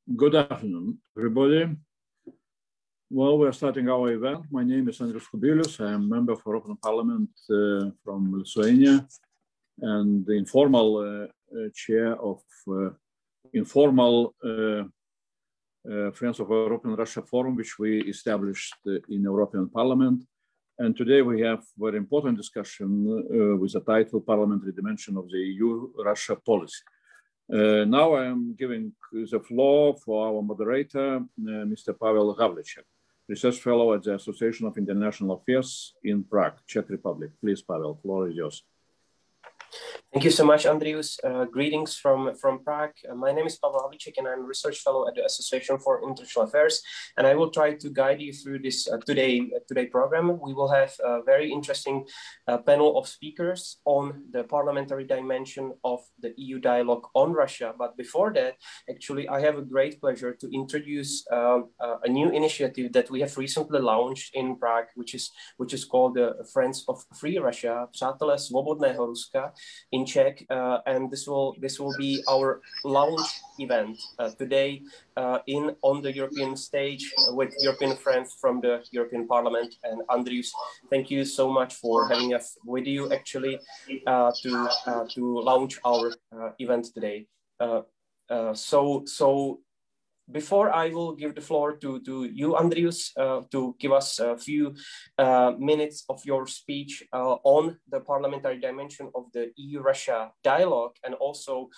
Good afternoon, everybody. Well, we're starting our event. My name is Andrius Kubilius. I am a member for European Parliament from Lithuania and the informal chair of informal Friends of Europe and Russia Forum, which we established in European Parliament. And today we have a very important discussion with the title Parliamentary Dimension of the EU-Russia Policy. Now I am giving the floor for our moderator, Mr. Pavel Havlicek, Research Fellow at the Association of International Affairs in Prague, Czech Republic. Please, Pavel, floor is yours. Thank you so much, Andrius. Greetings from Prague. My name is Pavel Havlicek, and I'm a research fellow at the Association for International Affairs. And I will try to guide you through this today program. We will have a very interesting panel of speakers on the parliamentary dimension of the EU dialogue on Russia. But before that, actually, I have a great pleasure to introduce a new initiative that we have recently launched in Prague, which is called the Friends of Free Russia, Přátelé svobodného Ruska, in Czech, and this will be our launch event today on the European stage with European friends from the European Parliament. And Andrius, thank you so much for having us with you actually to launch our event today. So before I will give the floor to you, Andrius, to give us a few minutes of your speech on the parliamentary dimension of the EU-Russia dialogue, and also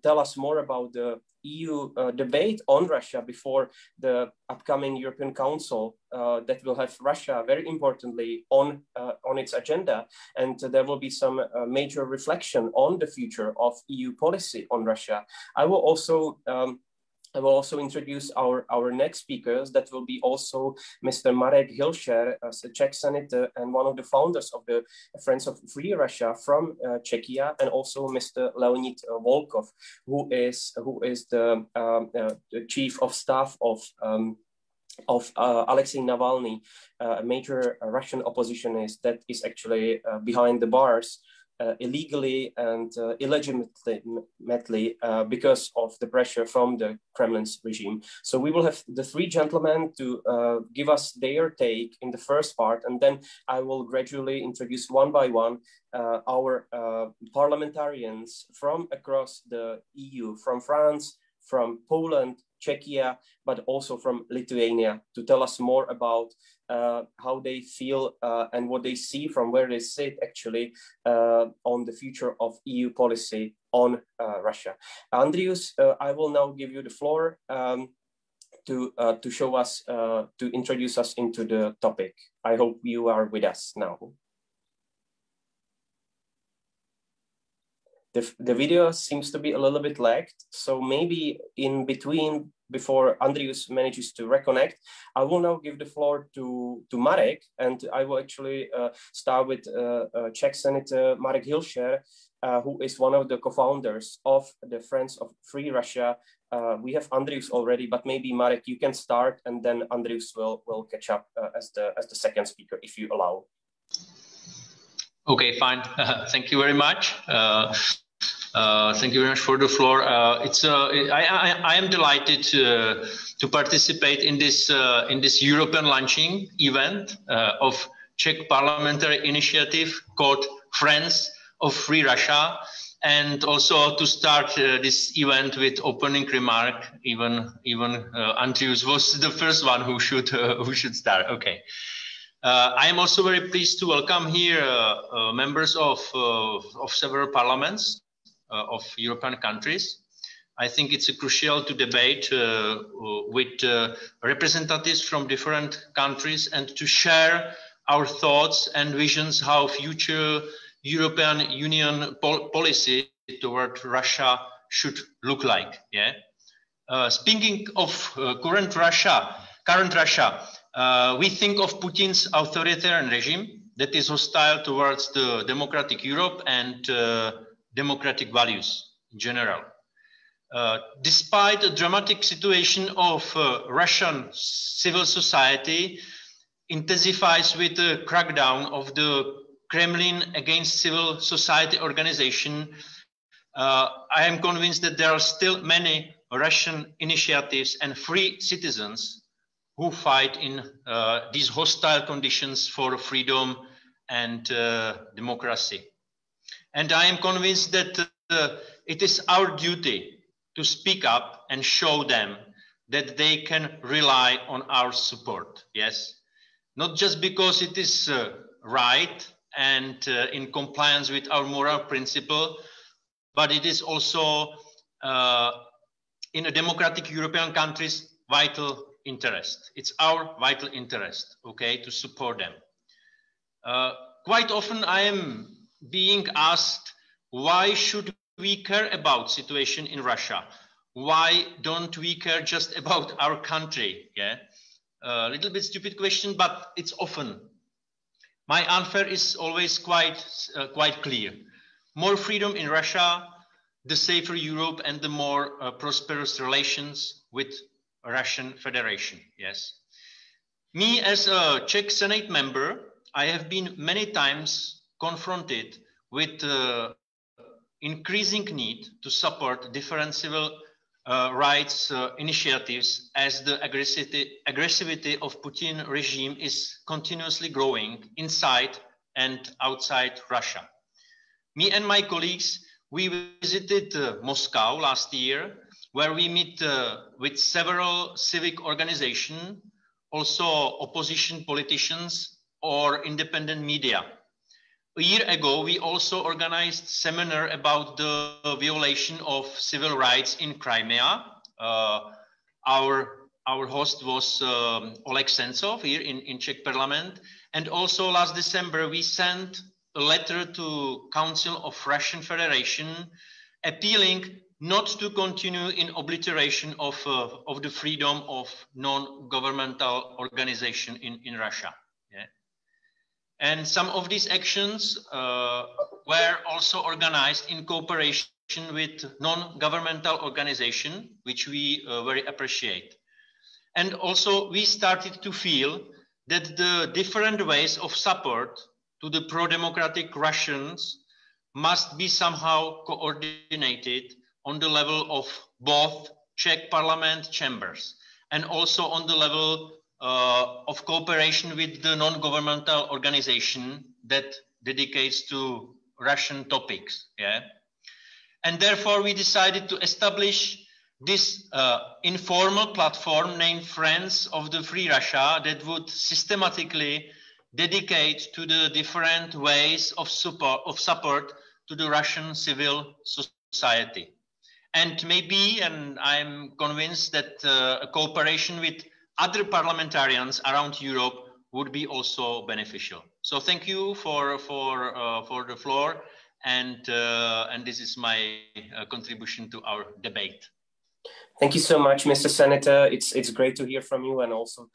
tell us more about the EU debate on Russia before the upcoming European Council that will have Russia very importantly on its agenda, and there will be some major reflection on the future of EU policy on Russia. I will also introduce our next speakers. That will be also Mr. Marek Hilšer, a Czech Senate and one of the founders of the Friends of Free Russia from Czechia, and also Mr. Leonid Volkov, who is the chief of staff of Alexei Navalny, a major Russian oppositionist that is actually behind the bars illegally and illegitimately because of the pressure from the Kremlin's regime. So we will have the three gentlemen to give us their take in the first part, and then I will gradually introduce one by one our parliamentarians from across the EU, from France, from Poland, Czechia, but also from Lithuania, to tell us more about how they feel and what they see from where they sit actually on the future of EU policy on Russia. Andrius, I will now give you the floor to show us, to introduce us into the topic. I hope you are with us now. The video seems to be a little bit lagged, so maybe in between, before Andrius manages to reconnect, I will now give the floor to Marek, and I will actually start with Czech Senator Marek Hilšer, who is one of the co-founders of the Friends of Free Russia. We have Andrius already, but maybe Marek, you can start, and then Andrius will catch up as the second speaker, if you allow. Okay, fine. Thank you very much. Thank you very much for the floor. I am delighted to participate in this European launching event of Czech parliamentary initiative called Friends of Free Russia, and also to start this event with opening remark. Even Andrius was the first one who should start. Okay. I am also very pleased to welcome here members of several parliaments of European countries. I think it's crucial to debate with representatives from different countries and to share our thoughts and visions how future European Union policy toward Russia should look like. Yeah. Speaking of current Russia, we think of Putin's authoritarian regime that is hostile towards the democratic Europe and democratic values in general. Despite the dramatic situation of Russian civil society intensifies with the crackdown of the Kremlin against civil society organization, I am convinced that there are still many Russian initiatives and free citizens who fight in these hostile conditions for freedom and democracy. And I am convinced that it is our duty to speak up and show them that they can rely on our support. Yes, not just because it is right and in compliance with our moral principle, but it is also in a democratic European country's vital interest. It's our vital interest, okay, to support them. Quite often I am being asked, why should we care about situation in Russia? Why don't we care just about our country? Yeah, a little bit stupid question, but it's often. My answer is always quite clear. More freedom in Russia, the safer Europe, and the more prosperous relations with Russian Federation. Yes. Me as a Czech Senate member, I have been many times confronted with increasing need to support different civil rights initiatives as the aggressivity of Putin regime is continuously growing inside and outside Russia. Me and my colleagues, we visited Moscow last year, where we meet with several civic organizations, also opposition politicians or independent media. A year ago, we also organized a seminar about the violation of civil rights in Crimea. Our host was Oleg Sentsov here in Czech Parliament. And also last December, we sent a letter to Council of Russian Federation appealing not to continue in obliteration of the freedom of non-governmental organization in Russia. Yeah. And some of these actions were also organized in cooperation with non-governmental organization, which we very appreciate. And also we started to feel that the different ways of support to the pro-democratic Russians must be somehow coordinated on the level of both Czech parliament chambers and also on the level of cooperation with the non-governmental organization that dedicates to Russian topics. Yeah? And therefore we decided to establish this informal platform named Friends of the Free Russia that would systematically dedicate to the different ways of support to the Russian civil society. And maybe, and I'm convinced that a cooperation with other parliamentarians around Europe would be also beneficial. So thank you for the floor, and this is my contribution to our debate. Thank you so much, Mr. Senator. It's great to hear from you and also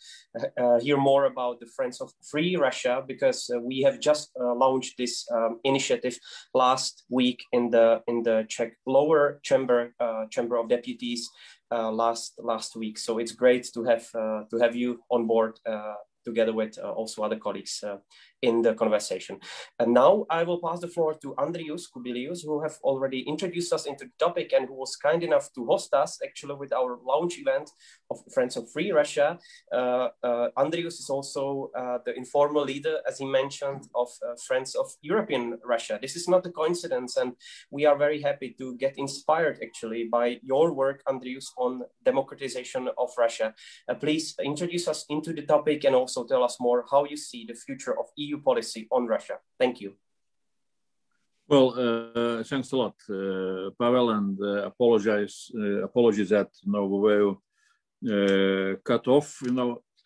hear more about the Friends of Free Russia, because we have just launched this initiative last week in the Czech lower chamber of deputies last week. So it's great to have you on board together with also other colleagues in the conversation. And now I will pass the floor to Andrius Kubilius, who have already introduced us into the topic and who was kind enough to host us actually with our launch event of Friends of Free Russia. Andrius is also the informal leader, as he mentioned, of Friends of European Russia. This is not a coincidence, and we are very happy to get inspired actually by your work, Andrius, on democratization of Russia. Please introduce us into the topic and also tell us more how you see the future of EU policy on Russia. Thank you. Well, thanks a lot, Pavel, and apologies that we were cut off,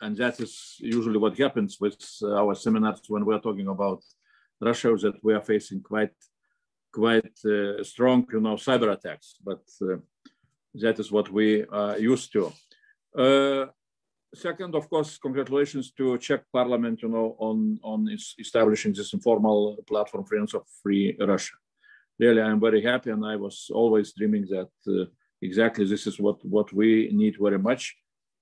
and that is usually what happens with our seminars when we're talking about Russia, that we are facing quite strong, cyber attacks, but that is what we are used to. Second, of course, congratulations to Czech Parliament, on establishing this informal platform, Friends of Free Russia. Really, I'm very happy, and I was always dreaming that exactly this is what we need very much,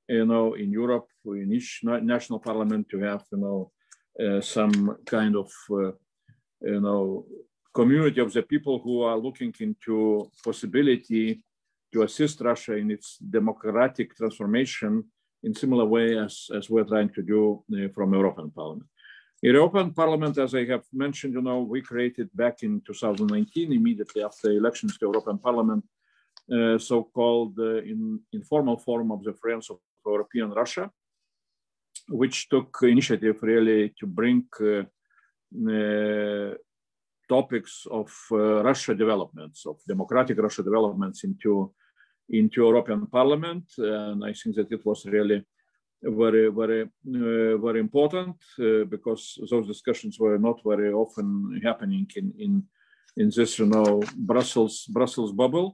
in Europe, in each national parliament, to have, some kind of, community of the people who are looking into possibility to assist Russia in its democratic transformation in similar way as we're trying to do from European Parliament. European Parliament, as I have mentioned, we created back in 2019, immediately after elections to European Parliament, so-called informal forum of the Friends of European Russia, which took initiative really to bring topics of Russia developments, of democratic Russia developments into European Parliament. And I think that it was really very important because those discussions were not very often happening in this, Brussels bubble.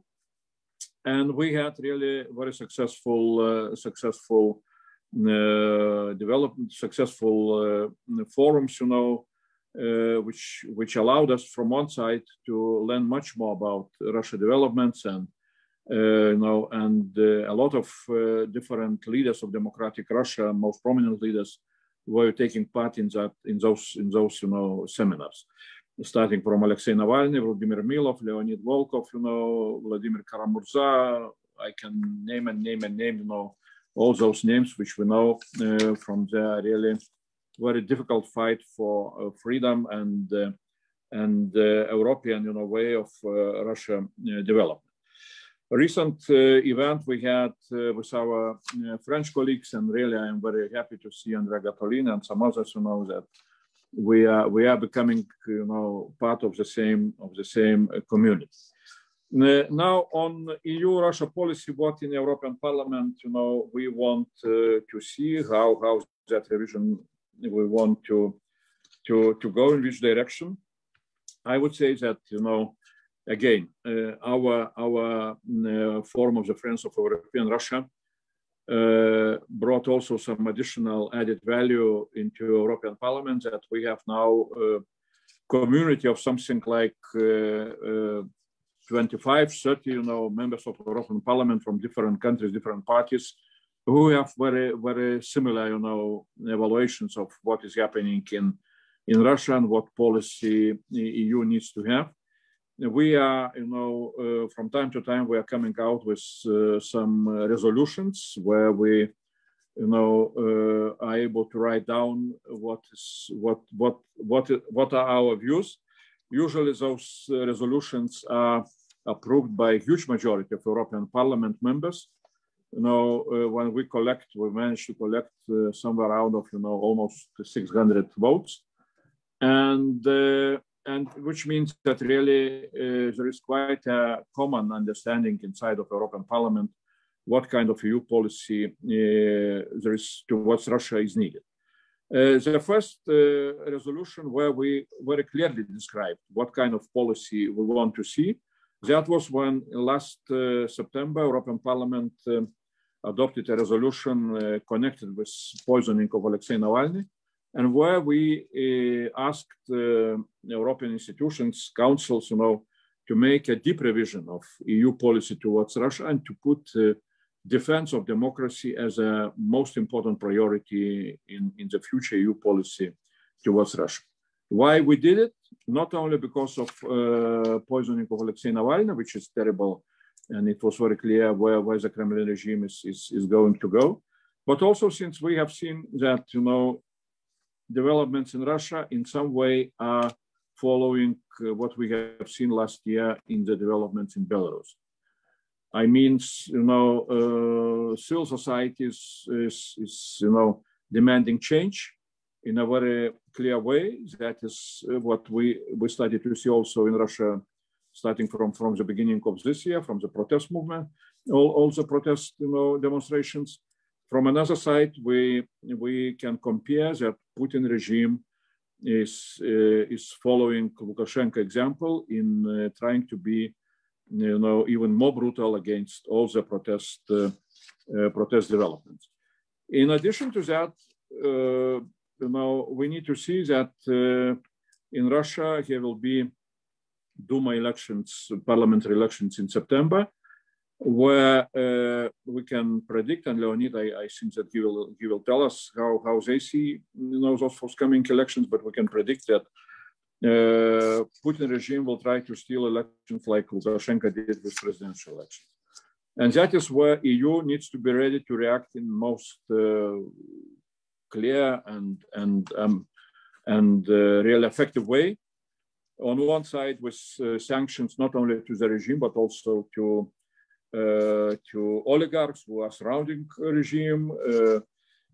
And we had really very successful forums, which allowed us from one side to learn much more about Russia developments and a lot of different leaders of democratic Russia, most prominent leaders, were taking part in those seminars, starting from Alexei Navalny, Vladimir Milov, Leonid Volkov, Vladimir Kara-Murza. I can name, all those names which we know from the really very difficult fight for freedom and European way of Russia development. A recent event we had with our French colleagues, and really I am very happy to see Andrea Gattolini and some others that we are becoming part of the same community. Now on EU-Russia policy, what in the European Parliament we want to see how that revision we want to go, in which direction. I would say that again, our forum of the Friends of European Russia brought also some additional added value into European Parliament, that we have now a community of something like 25, 30, members of European Parliament from different countries, different parties, who have very, very similar, evaluations of what is happening in Russia and what policy the EU needs to have. We are, from time to time, we are coming out with some resolutions where we, are able to write down what are our views. Usually, those resolutions are approved by a huge majority of European Parliament members. When we manage to collect somewhere around of almost 600 votes, and which means that really there is quite a common understanding inside of European Parliament what kind of EU policy there is towards Russia is needed. The first resolution where we very clearly described what kind of policy we want to see, that was when last September European Parliament adopted a resolution connected with poisoning of Alexei Navalny, and where we asked European institutions, councils, to make a deep revision of EU policy towards Russia and to put defense of democracy as a most important priority in the future EU policy towards Russia. Why we did it? Not only because of poisoning of Alexei Navalny, which is terrible, and it was very clear where the Kremlin regime is going to go, but also since we have seen that, developments in Russia in some way are following what we have seen last year in the developments in Belarus. I mean, civil society is demanding change in a very clear way. That is what we started to see also in Russia, starting from the beginning of this year, from the protest movement, all the protest demonstrations. From another side, we can compare that Putin regime is following Lukashenko example in trying to be, even more brutal against all the protest developments. In addition to that, we need to see that in Russia there will be Duma elections, parliamentary elections in September, where we can predict, and Leonid, I think that he will tell us how they see those forthcoming elections, but we can predict that Putin regime will try to steal elections like Lukashenko did with presidential elections. And that is where EU needs to be ready to react in most clear and really effective way. On one side, with sanctions not only to the regime but also to oligarchs who are surrounding the regime,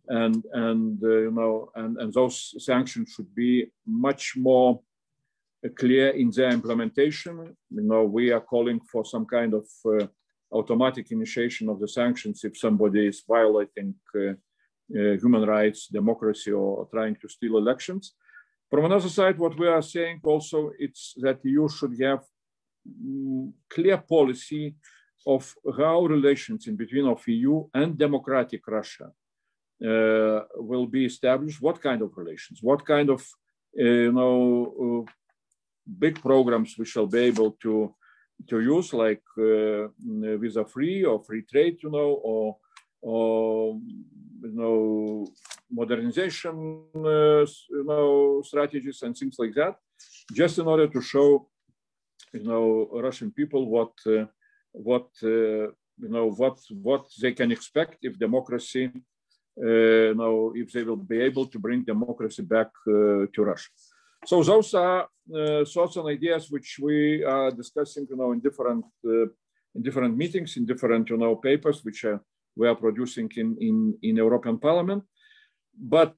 and those sanctions should be much more clear in their implementation. We are calling for some kind of automatic initiation of the sanctions if somebody is violating human rights, democracy, or trying to steal elections. From another side, what we are saying also, it's that EU should have clear policy of how relations in between of EU and democratic Russia will be established. What kind of relations? What kind of big programs we shall be able to use, like visa-free or free trade, or modernization, strategies and things like that, just in order to show, Russian people what they can expect if democracy, if they will be able to bring democracy back to Russia. So those are thoughts and ideas which we are discussing, in different meetings, in different, papers which we are producing in European Parliament. But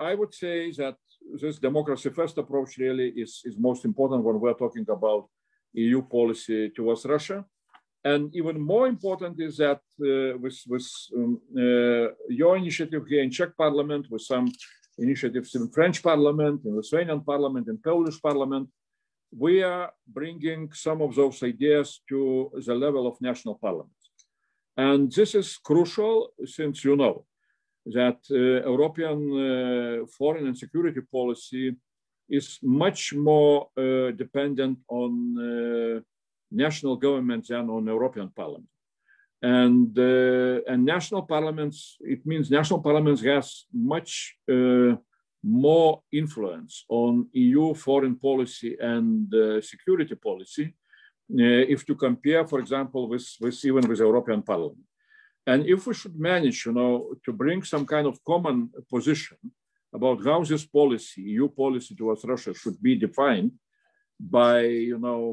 I would say that this democracy first approach really is most important when we're talking about EU policy towards Russia. And even more important is that with your initiative here in Czech Parliament, with some initiatives in French Parliament, in Lithuanian Parliament, in Polish Parliament, we are bringing some of those ideas to the level of national parliaments. And this is crucial, since you know that European foreign and security policy is much more dependent on national governments than on European Parliament. And national parliaments, it means national parliaments has much more influence on EU foreign policy and security policy, if to compare, for example, with even with European Parliament. And if we should manage, to bring some kind of common position about how this policy, EU policy towards Russia, should be defined by,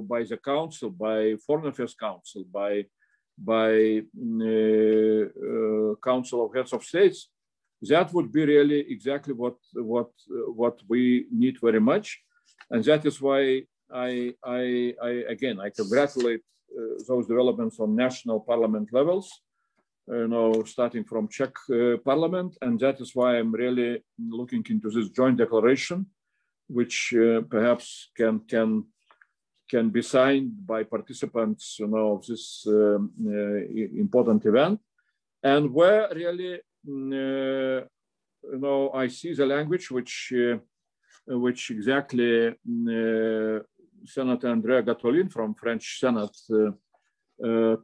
by the Council, by Foreign Affairs Council, by Council of Heads of States, that would be really exactly what we need very much. And that is why I congratulate those developments on national parliament levels, starting from Czech Parliament. And that is why I'm really looking into this joint declaration, which perhaps can be signed by participants, of this important event, and where really, I see the language which exactly Senator Andrea Gattolin from French Senate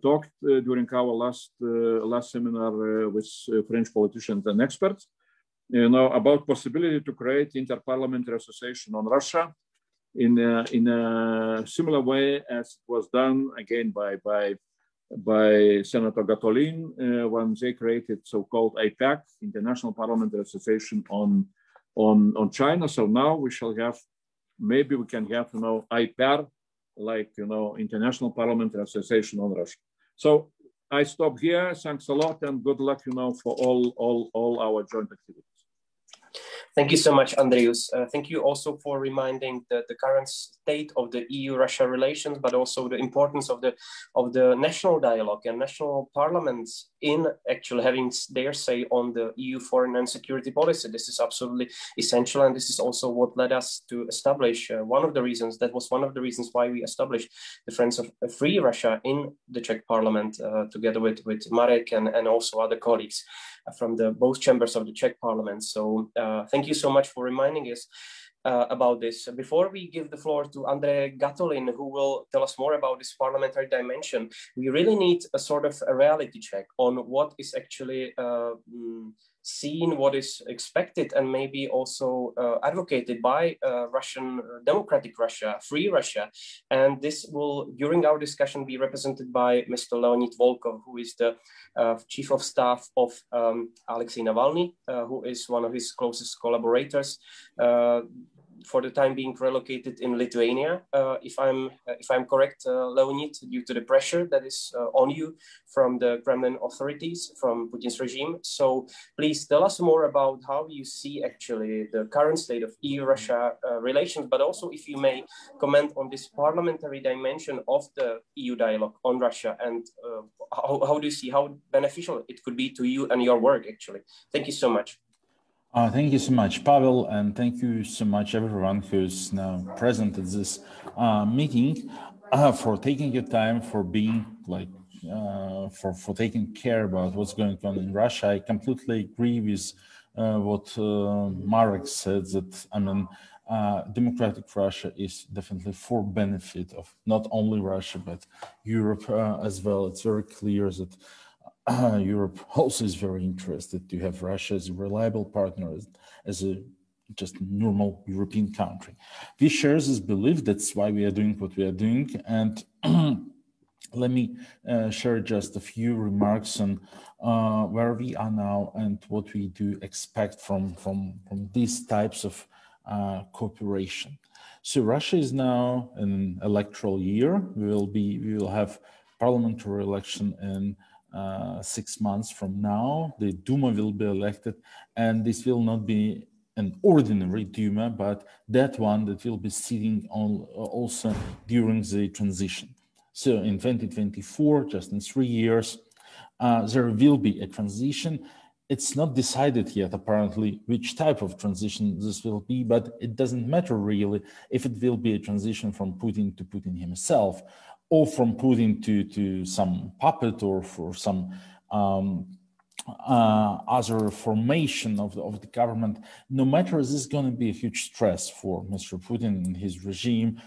talked during our last seminar with French politicians and experts, about possibility to create interparliamentary association on Russia in a similar way as it was done again by Senator Gattolin when they created so-called IPAC, International Parliamentary Association on China. So now we shall have, maybe we can have, IPAR, like, International Parliamentary Association on Russia. So I stop here. Thanks a lot and good luck, for all our joint activities. Thank you so much, Andrius. Thank you also for reminding the current state of the EU-Russia relations, but also the importance of the national dialogue and national parliaments in actually having their say on the EU foreign and security policy. This is absolutely essential, and this is also what led us to establish one of the reasons why we established the Friends of Free Russia in the Czech Parliament, together with Marek and also other colleagues from both chambers of the Czech Parliament. So thank you so much for reminding us about this. Before we give the floor to Andrea Gattolin, who will tell us more about this parliamentary dimension, we really need a sort of a reality check on what is actually seen what is expected and maybe also advocated by Russian, democratic Russia, free Russia. And this will, during our discussion, be represented by Mr. Leonid Volkov, who is the chief of staff of Alexei Navalny, who is one of his closest collaborators, for the time being relocated in Lithuania, if I'm correct, Leonid, due to the pressure that is on you from the Kremlin authorities, from Putin's regime. So please tell us more about how you see actually the current state of EU-Russia relations, but also if you may comment on this parliamentary dimension of the EU dialogue on Russia, and how do you see how beneficial it could be to you and your work actually. Thank you so much. Thank you so much, Pavel, and thank you so much everyone who's now present at this meeting, for taking your time, for being like, for taking care about what's going on in Russia. I completely agree with what Marek said, that I mean, democratic Russia is definitely for benefit of not only Russia but Europe as well. It's very clear that Europe also is very interested to have Russia as a reliable partner, as a just normal European country. We share this belief. That's why we are doing what we are doing. And let me share just a few remarks on where we are now and what we do expect from these types of cooperation. So Russia is now in an electoral year. We will have parliamentary election in 6 months from now. The Duma will be elected, and this will not be an ordinary Duma, but that one that will be sitting on also during the transition. So in 2024, just in 3 years, there will be a transition. It's not decided yet, apparently, which type of transition this will be, but it doesn't matter really if it will be a transition from Putin to Putin himself, or from Putin to some puppet, or for some other formation of the government. No matter, this is going to be a huge stress for Mr. Putin and his regime,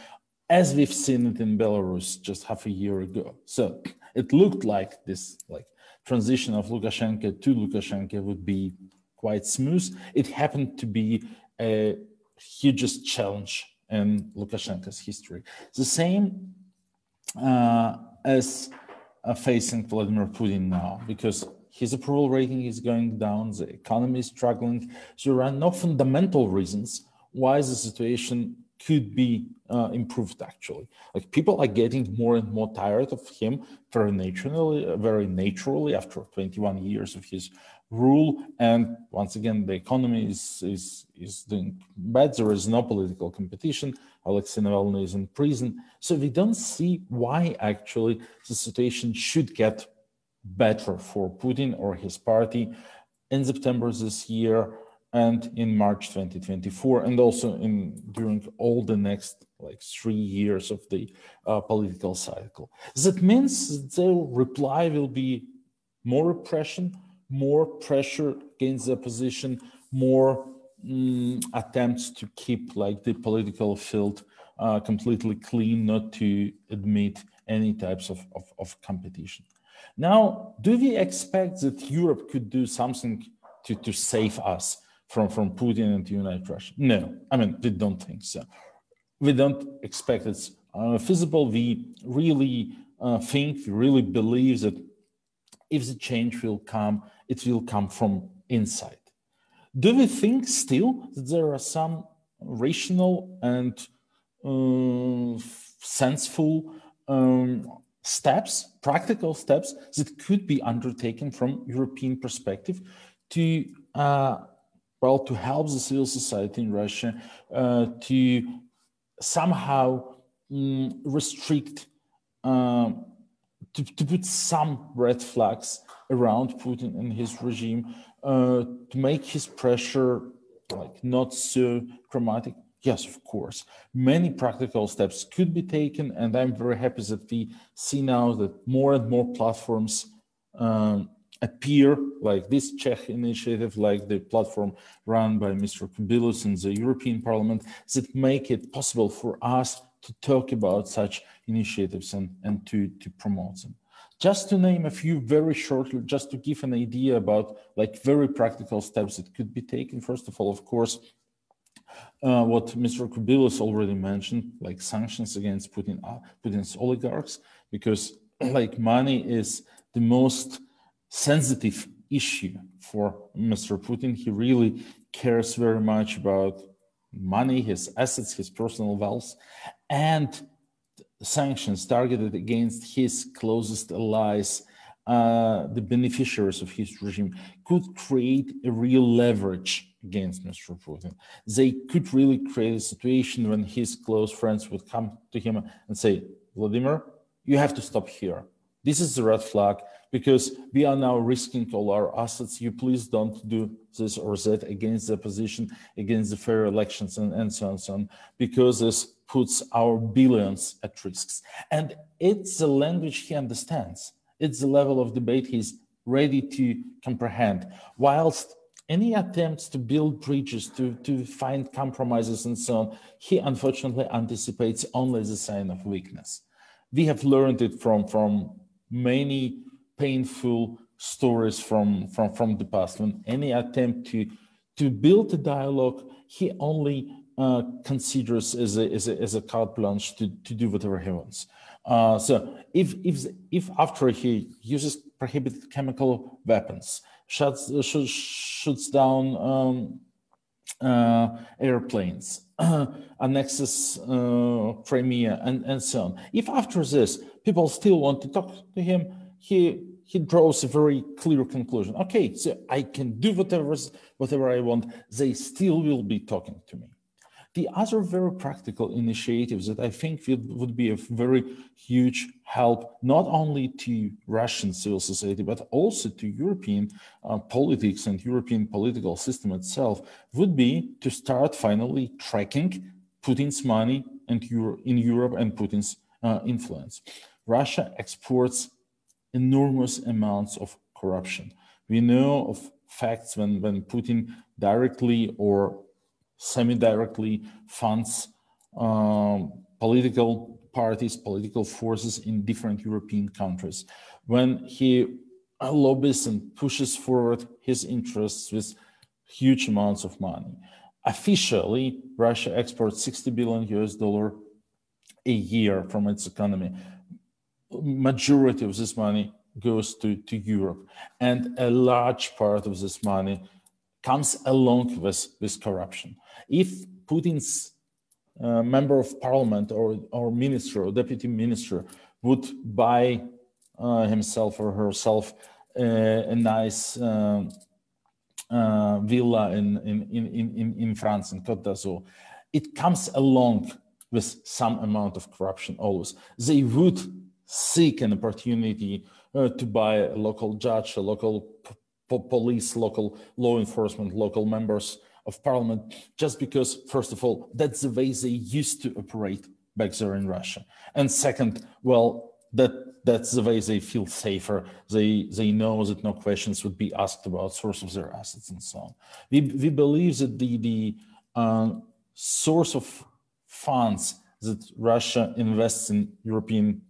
as we've seen it in Belarus just half a year ago. So it looked like this transition of Lukashenko to Lukashenko would be quite smooth. It happened to be a hugest challenge in Lukashenko's history. The same as facing Vladimir Putin now, because his approval rating is going down, the economy is struggling. So there are no fundamental reasons why the situation could be improved, actually. Like, people are getting more and more tired of him very naturally after 21 years of his rule. And once again, the economy is doing bad. There is no political competition. Alexei Navalny is in prison. So we don't see why actually the situation should get better for Putin or his party in September this year and in March 2024, and also during all the next 3 years of the political cycle. That means the reply will be more repression, more pressure against the opposition, more attempts to keep the political field completely clean, not to admit any types of competition. Now, do we expect that Europe could do something to save us from Putin and to unite Russia? No, I mean, we don't think so. We don't expect it's feasible. We really we really believe that if the change will come, it will come from inside. Do we think still that there are some rational and sensible steps, practical steps that could be undertaken from European perspective to to help the civil society in Russia to somehow restrict, to put some red flags around Putin and his regime, to make his pressure not so dramatic? Yes, of course. Many practical steps could be taken, and I'm very happy that we see now that more and more platforms appear, like this Czech initiative, like the platform run by Mr. Kubilius in the European Parliament, that make it possible for us to talk about such initiatives and to promote them. Just to name a few very shortly, just to give an idea about like very practical steps that could be taken. First of all, of course, what Mr. Kubilius already mentioned, like sanctions against Putin's oligarchs, because like money is the most sensitive issue for Mr. Putin. He really cares very much about money, his assets, his personal wealth, and sanctions targeted against his closest allies, the beneficiaries of his regime, could create a real leverage against Mr. Putin. They could really create a situation when his close friends would come to him and say, Vladimir, you have to stop here. This is the red flag because we are now risking all our assets. You please don't do this or that against the opposition, against the fair elections and so on and so on, because this puts our billions at risks. And it's the language he understands. It's the level of debate he's ready to comprehend. Whilst any attempts to build bridges, to find compromises and so on, he unfortunately anticipates only as a sign of weakness. We have learned it from many painful stories from the past. When any attempt to build a dialogue, he only considers as a carte blanche to do whatever he wants. So if after he uses prohibited chemical weapons, shoots down airplanes, annexes Crimea, and so on. If after this people still want to talk to him, he draws a very clear conclusion. Okay, so I can do whatever I want. They still will be talking to me. The other very practical initiatives that I think would be a very huge help, not only to Russian civil society, but also to European politics and European political system itself, would be to start finally tracking Putin's money in Europe and Putin's influence. Russia exports enormous amounts of corruption. We know of facts when Putin directly or semi-directly funds political parties, political forces in different European countries. When he lobbies and pushes forward his interests with huge amounts of money. Officially, Russia exports $60 billion a year from its economy. Majority of this money goes to Europe, and a large part of this money comes along with corruption. If Putin's member of parliament or minister or deputy minister would buy himself or herself a nice villa in France, in Côte d'Azur, it comes along with some amount of corruption always. They would seek an opportunity to buy a local judge, a local police, local law enforcement, local members of parliament, just because, first of all, that's the way they used to operate back there in Russia. And second, well, that's the way they feel safer. They know that no questions would be asked about source of their assets and so on. We believe that the source of funds that Russia invests in European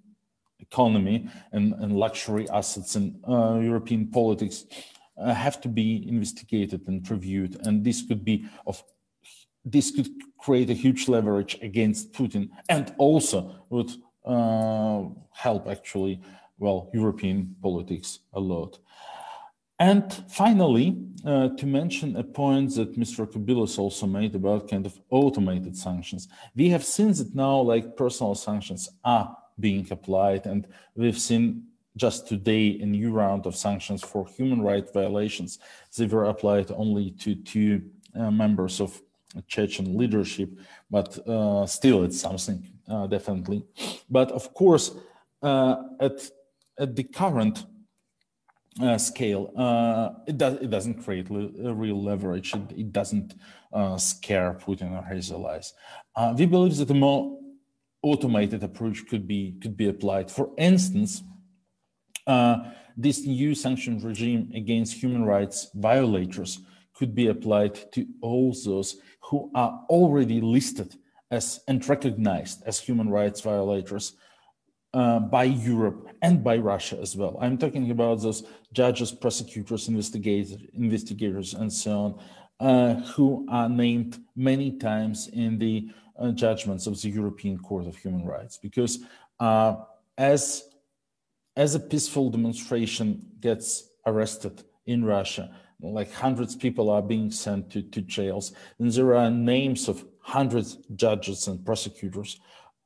economy and luxury assets in European politics have to be investigated and reviewed, and this could create a huge leverage against Putin, and also would help actually, well, European politics a lot. And finally, to mention a point that Mr. Kubilius also made about kind of automated sanctions. We have seen that now, like, personal sanctions are being applied, and we've seen just today a new round of sanctions for human rights violations. They were applied only to two members of Chechen leadership, but still it's something, definitely. But of course, at the current scale, it doesn't create a real leverage. It doesn't scare Putin or his allies. We believe that a more automated approach could be applied. For instance, this new sanction regime against human rights violators could be applied to all those who are already listed as and recognized as human rights violators by Europe and by Russia as well. I'm talking about those judges, prosecutors, investigators, and so on, who are named many times in the judgments of the European Court of Human Rights. Because as a peaceful demonstration gets arrested in Russia, like hundreds of people are being sent to jails, and there are names of hundreds of judges and prosecutors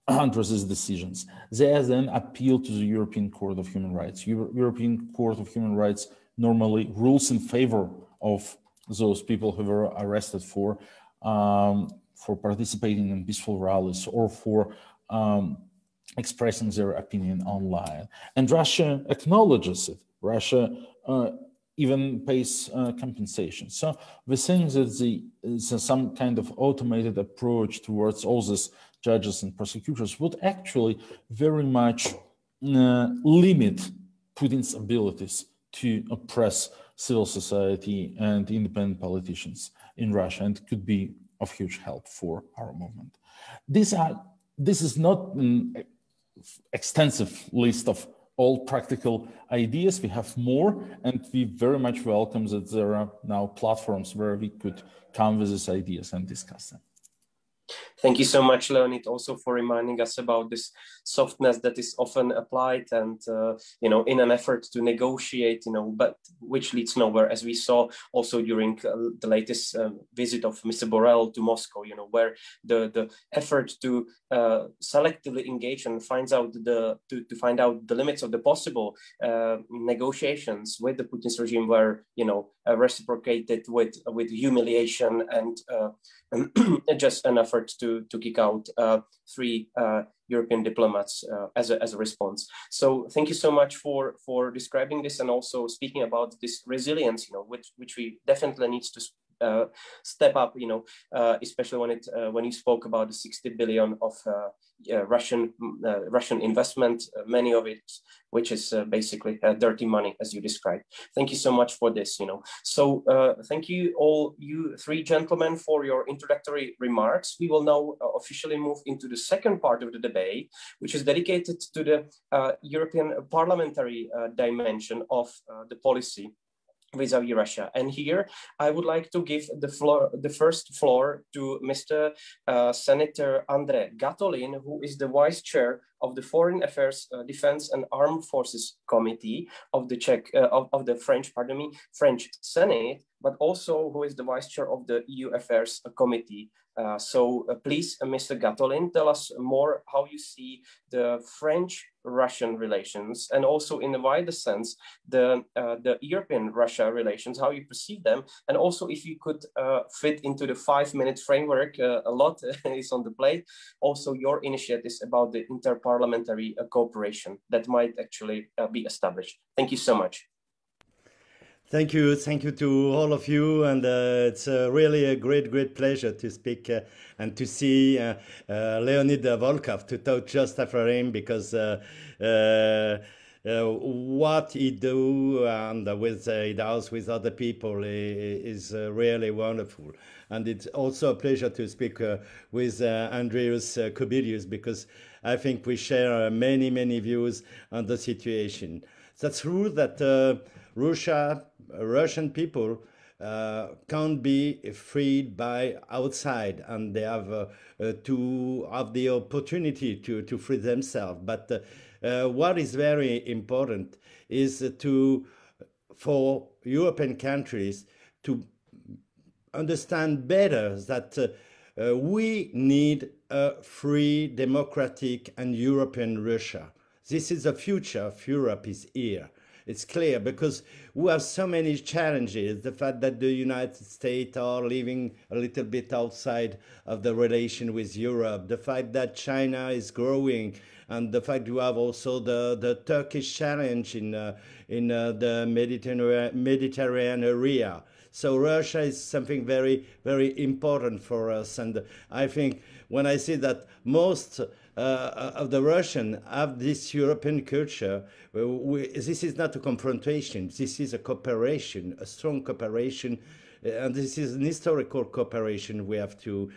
under these decisions. They are then appealed to the European Court of Human Rights. European Court of Human Rights normally rules in favor of those people who were arrested for participating in peaceful rallies or for expressing their opinion online. And Russia acknowledges it. Russia even pays compensation. So we think that some kind of automated approach towards all these judges and prosecutors would actually very much limit Putin's abilities to oppress civil society and independent politicians in Russia, and could be of huge help for our movement. This is not an extensive list of all practical ideas. We have more, and we very much welcome that there are now platforms where we could come with these ideas and discuss them. Thank you so much, Leonid, also for reminding us about this softness that is often applied and, in an effort to negotiate, but which leads nowhere, as we saw also during the latest visit of Mr. Borrell to Moscow, where the effort to selectively engage and find out the limits of the possible negotiations with the Putin's regime were, reciprocated with humiliation and just an effort to kick out 3 European diplomats as a response. So thank you so much for describing this and also speaking about this resilience, which we definitely need to step up, especially when you spoke about the 60 billion of Russian investment, many of it, which is basically dirty money, as you described. Thank you so much for this. So thank you all, you 3 gentlemen, for your introductory remarks. We will now officially move into the second part of the debate, which is dedicated to the European parliamentary dimension of the policy vis-a-vis Russia. And here I would like to give the first floor to Mr. Senator André Gatolin, who is the Vice Chair of the Foreign Affairs, Defense and Armed Forces Committee of the French Senate, but also who is the Vice Chair of the EU Affairs Committee. So please, Mr. Gatolin, tell us more how you see the French-Russian relations, and also in a wider sense, the European-Russia relations, how you perceive them, and also if you could fit into the 5-minute framework, a lot is on the plate, also your initiatives about the interparliamentary cooperation that might actually be established. Thank you so much. Thank you to all of you, and it's really a great pleasure to speak and to see Leonid Volkov, to talk just after him, because what he do and he does with other people is really wonderful. And it's also a pleasure to speak with Andrius Kubilius, because I think we share many views on the situation. It's true that Russian people can't be freed by outside, and they have to have the opportunity to free themselves. But what is very important is for European countries to understand better that we need a free, democratic, and European Russia. This is the future of Europe is here. It's clear, because we have so many challenges. The fact that the United States are living a little bit outside of the relation with Europe, the fact that China is growing, and the fact you have also the Turkish challenge in the Mediterranean area. So Russia is something very important for us. And I think when I see that most of the Russians have this European culture, this is not a confrontation, this is a cooperation, a strong cooperation, and this is an historical cooperation we have to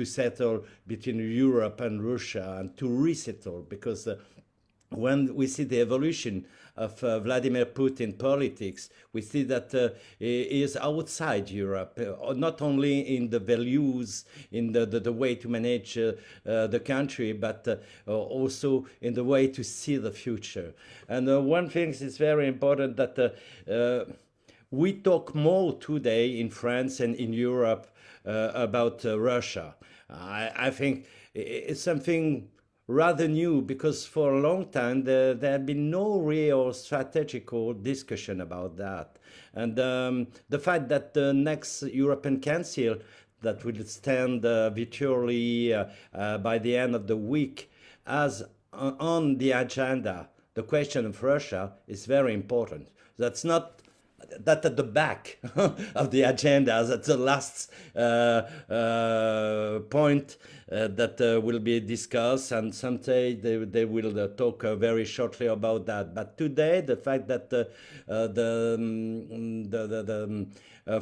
settle between Europe and Russia, and to resettle, because when we see the evolution of Vladimir Putin politics, we see that he is outside Europe, not only in the values, in the way to manage the country, but also in the way to see the future. And one thing is very important, that we talk more today in France and in Europe about Russia. I think it's something rather new, because for a long time there had been no real strategical discussion about that. And the fact that the next European Council that will stand virtually by the end of the week has on the agenda the question of Russia is very important. That's not that at the back of the agenda, that's the last point that will be discussed, and someday they will talk very shortly about that. But today, the fact that the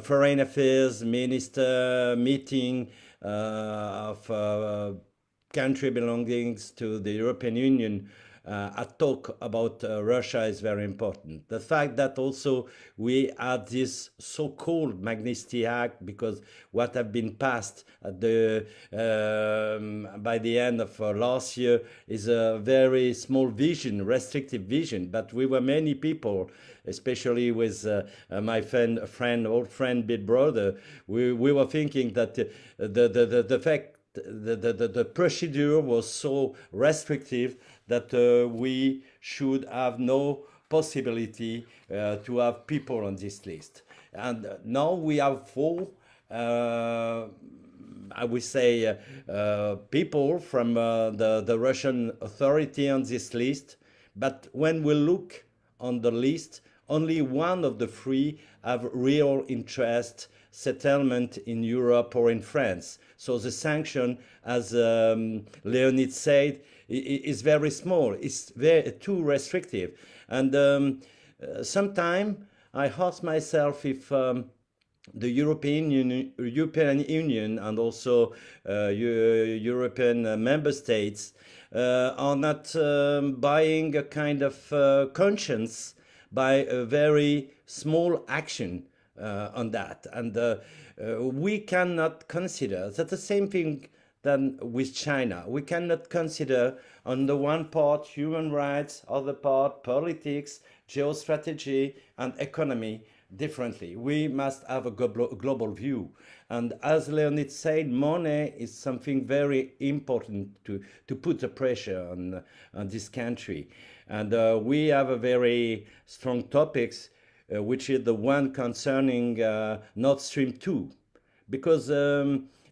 Foreign Affairs Minister meeting of country belongings to the European Union a talk about Russia is very important. The fact that also we had this so-called Magnitsky Act, because what have been passed at the by the end of last year is a very small vision, restrictive vision. But we were many people, especially with my old friend, big brother. We were thinking that the fact the procedure was so restrictive that we should have no possibility to have people on this list. And now we have 4, I would say, people from the Russian authority on this list. But when we look on the list, only 1 of the 3 have real interest settlement in Europe or in France. So the sanction, as Leonid said, is very small. It's too restrictive. And sometimes I ask myself if the European Union and also European member states are not buying a kind of conscience by a very small action on that. And we cannot consider that the same thing than with China. We cannot consider on the one part human rights, other part politics, geostrategy and economy differently. We must have a global view. And as Leonid said, money is something very important to put the pressure on this country. And we have a very strong topics, which is the one concerning Nord Stream 2. Because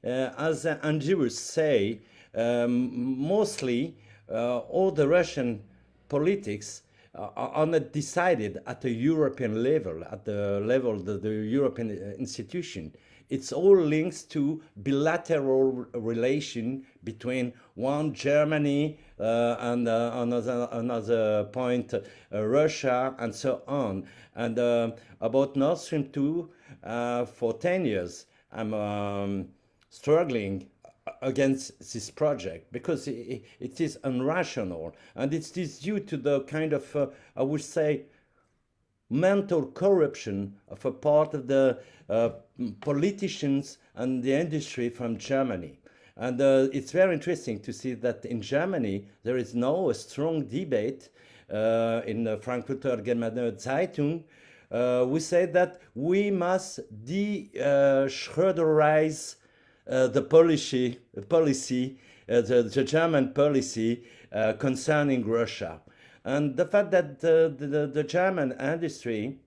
as Andrews say, mostly all the Russian politics are not decided at a European level, at the level of the European institution. It's all links to bilateral relation between one Germany and another point Russia and so on. And about Nord Stream 2, for 10 years, I'm struggling against this project because it is irrational, and it is due to the kind of, I would say, mental corruption of a part of the politicians and the industry from Germany. And it's very interesting to see that in Germany there is now a strong debate in the Frankfurter Allgemeine Zeitung. We say that we must de-Schröderize the policy, the German policy concerning Russia. And the fact that the German industry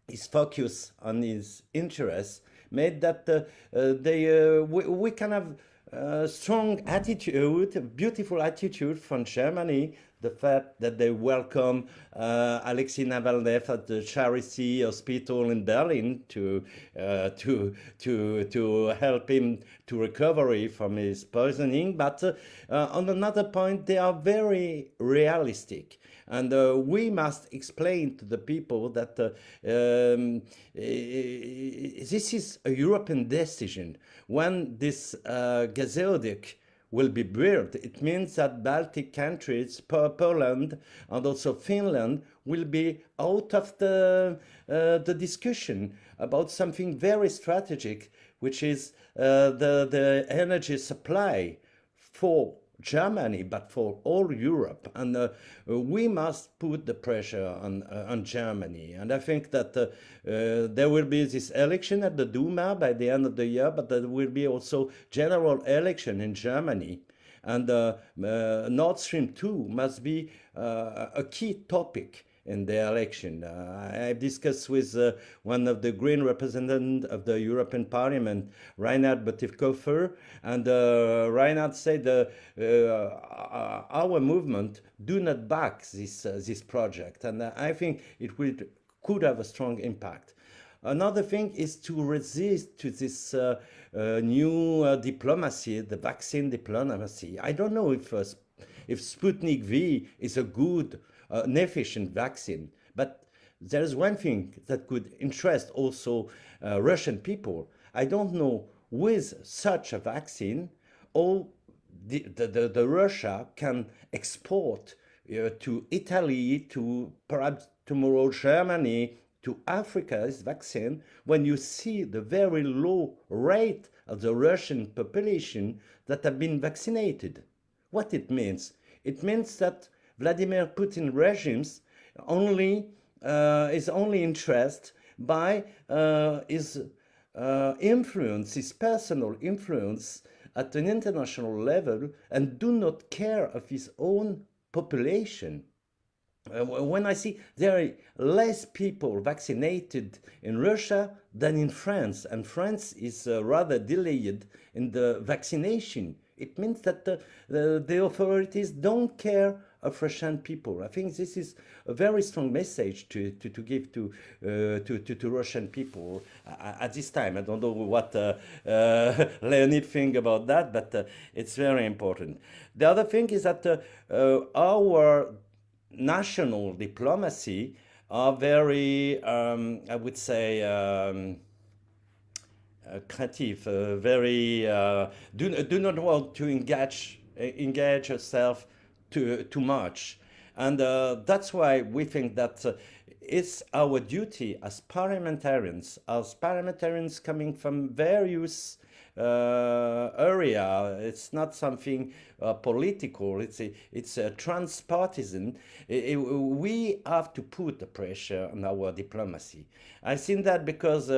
is focused on his interests made that we can have a strong attitude, a beautiful attitude from Germany. The fact that they welcome Alexei Navalny at the Charity Hospital in Berlin to help him to recovery from his poisoning. But on another point, they are very realistic. And we must explain to the people that this is a European decision. When this gazoduct will be built. It means that Baltic countries, Poland, and also Finland will be out of the discussion about something very strategic, which is the energy supply for Germany, but for all Europe. And we must put the pressure on Germany. And I think that there will be this election at the Duma by the end of the year, but there will be also general election in Germany. And Nord Stream 2 must be a key topic in the election. I discussed with one of the Green representatives of the European Parliament, Reinhard Bütikofer, and Reinhard said our movement do not back this project, and I think it could have a strong impact. Another thing is to resist to this new diplomacy, the vaccine diplomacy. I don't know if Sputnik V is a good an efficient vaccine. But there's one thing that could interest also Russian people. I don't know with such a vaccine, all the Russia can export to Italy, to perhaps tomorrow Germany, to Africa's vaccine, when you see the very low rate of the Russian population that have been vaccinated. What it means? It means that Vladimir Putin regimes is only interested by his influence, his personal influence at an international level, and do not care of his own population. When I see there are less people vaccinated in Russia than in France, and France is rather delayed in the vaccination, it means that the authorities don't care of Russian people. I think this is a very strong message to give to Russian people at this time. I don't know what Leonid thinks about that, but it's very important. The other thing is that our national diplomacy are very, I would say, creative, very do not want to engage yourself too much, and that's why we think that it's our duty as parliamentarians coming from various area. It's not something political. It's a transpartisan. We have to put the pressure on our diplomacy. I've seen that because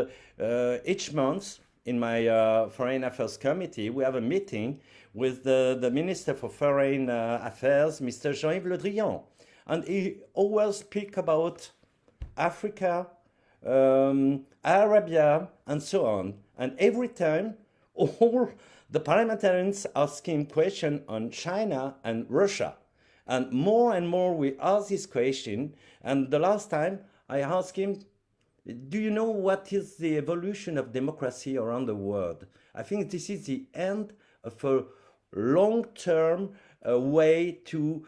each month in my Foreign Affairs Committee, we have a meeting with the Minister for Foreign Affairs, Mr. Jean-Yves Le Drian. And he always speaks about Africa, Arabia, and so on. And every time, all the parliamentarians ask him questions on China and Russia. And more we ask this question. And the last time I asked him, do you know what is the evolution of democracy around the world? I think this is the end of a long-term way to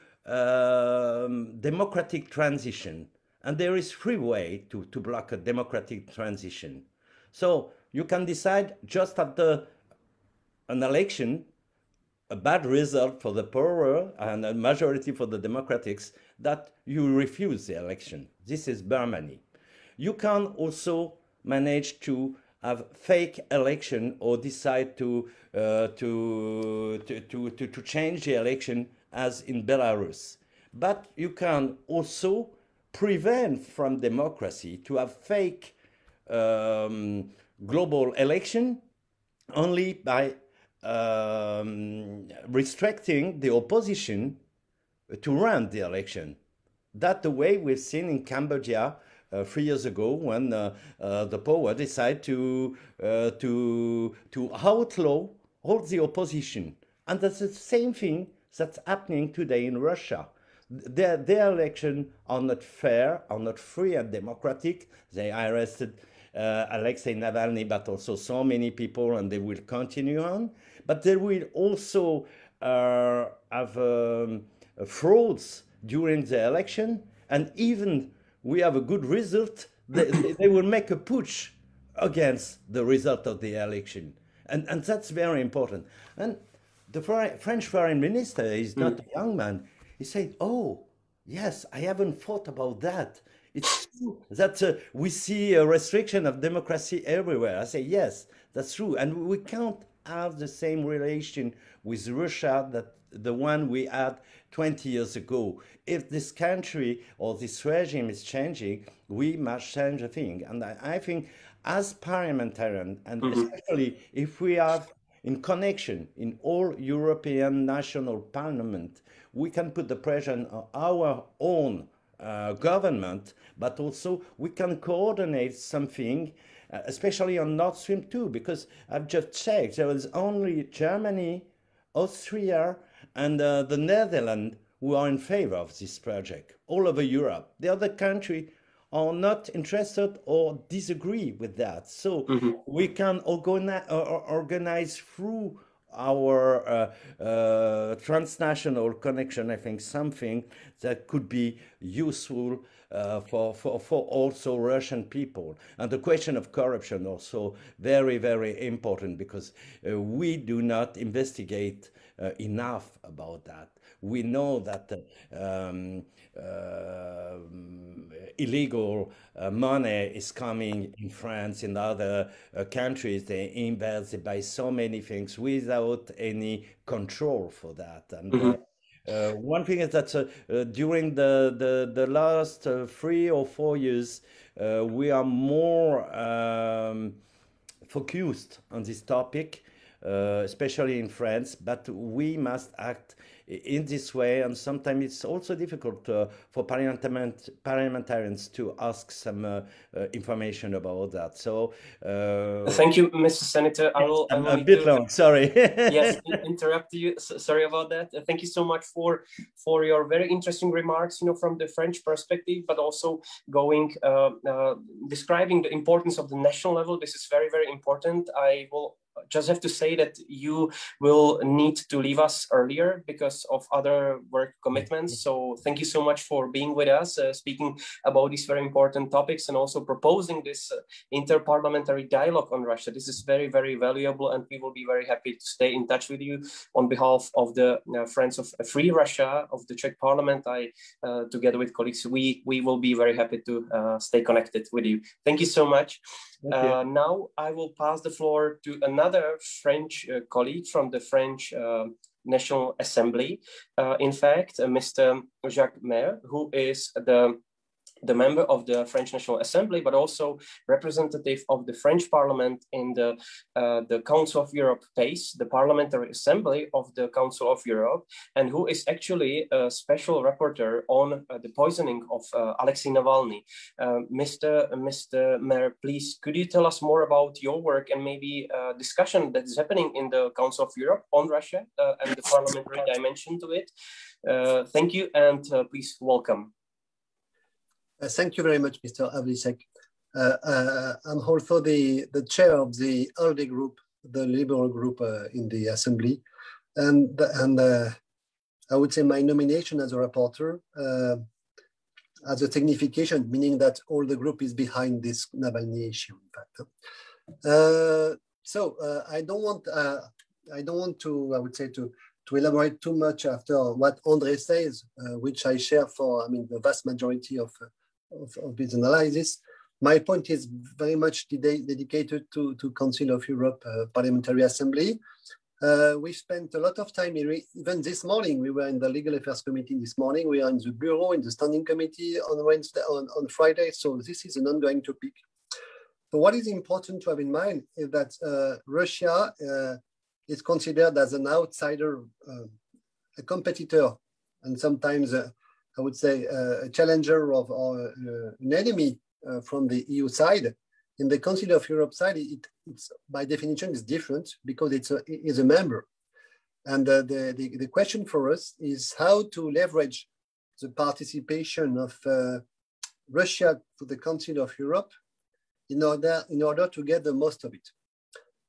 democratic transition. And there is three ways to block a democratic transition. So you can decide just after an election, a bad result for the power and a majority for the democrats, that you refuse the election. This is Burmany. You can also manage to have fake election or decide to change the election, as in Belarus. But you can also prevent from democracy to have fake global election only by restricting the opposition to run the election. That's the way we've seen in Cambodia 3 years ago, when the power decided to outlaw all the opposition. And that's the same thing that's happening today in Russia. Their elections are not fair, are not free and democratic. They arrested Alexei Navalny, but also so many people, and they will continue on. But they will also have frauds during the election, and even we have a good result, they will make a push against the result of the election. And that's very important. And the French foreign minister is not a young man. He said, oh, yes, I haven't thought about that. It's true that we see a restriction of democracy everywhere. I say, yes, that's true. And we can't have the same relation with Russia that the one we had 20 years ago. If this country or this regime is changing, we must change a thing. And I think as parliamentarians, and especially if we have in connection in all European national parliament, we can put the pressure on our own government, but also we can coordinate something, especially on Nord Stream 2, because I've just checked, there was only Germany, Austria, and the Netherlands who are in favor of this project all over Europe. The other countries are not interested or disagree with that. So we can organize through our transnational connection, I think, something that could be useful for also Russian people. And the question of corruption also very, very important, because we do not investigate enough about that. We know that illegal money is coming in France and other countries. They invest, they buy so many things without any control for that. And one thing is that during the last 3 or 4 years, we are more focused on this topic, especially in France, but we must act in this way, and sometimes it's also difficult for parliamentarians to ask some information about that. So thank you, Mr. Senator. I'm a bit long, sorry. Yes, interrupt you. Sorry about that. Thank you so much for your very interesting remarks, from the French perspective, but also going describing the importance of the national level. This is very, very important. I will just have to say that you will need to leave us earlier because of other work commitments. So thank you so much for being with us, speaking about these very important topics, and also proposing this interparliamentary dialogue on Russia. This is very, very valuable, and we will be very happy to stay in touch with you on behalf of the Friends of Free Russia of the Czech Parliament. I, together with colleagues, we will be very happy to stay connected with you. Thank you so much. Now I will pass the floor to another French colleague from the French National Assembly. In fact, Mr. Jacques Maire, who is the member of the French National Assembly, but also representative of the French Parliament in the Council of Europe PACE, the Parliamentary Assembly of the Council of Europe, and who is actually a special rapporteur on the poisoning of Alexei Navalny. Mr. Maire, please, could you tell us more about your work and maybe discussion that is happening in the Council of Europe on Russia and the parliamentary dimension to it? Thank you, and please welcome. Thank you very much, Mr. Havlicek. I'm also the chair of the ALDE group, the Liberal group in the Assembly. And I would say my nomination as a rapporteur has a signification, meaning that all the group is behind this Navalny issue, in fact. I don't want to, I would say, to elaborate too much after what André says, which I share for, the vast majority of his analysis. My point is very much dedicated to Council of Europe Parliamentary Assembly. We spent a lot of time, even this morning, we were in the Legal Affairs Committee this morning, we are in the Bureau, in the Standing Committee on Wednesday, on Friday, so this is an ongoing topic. So what is important to have in mind is that Russia is considered as an outsider, a competitor, and sometimes I would say a challenger or an enemy from the EU side. In the Council of Europe side, it's by definition is different because it is a member. And the question for us is how to leverage the participation of Russia to the Council of Europe in order to get the most of it.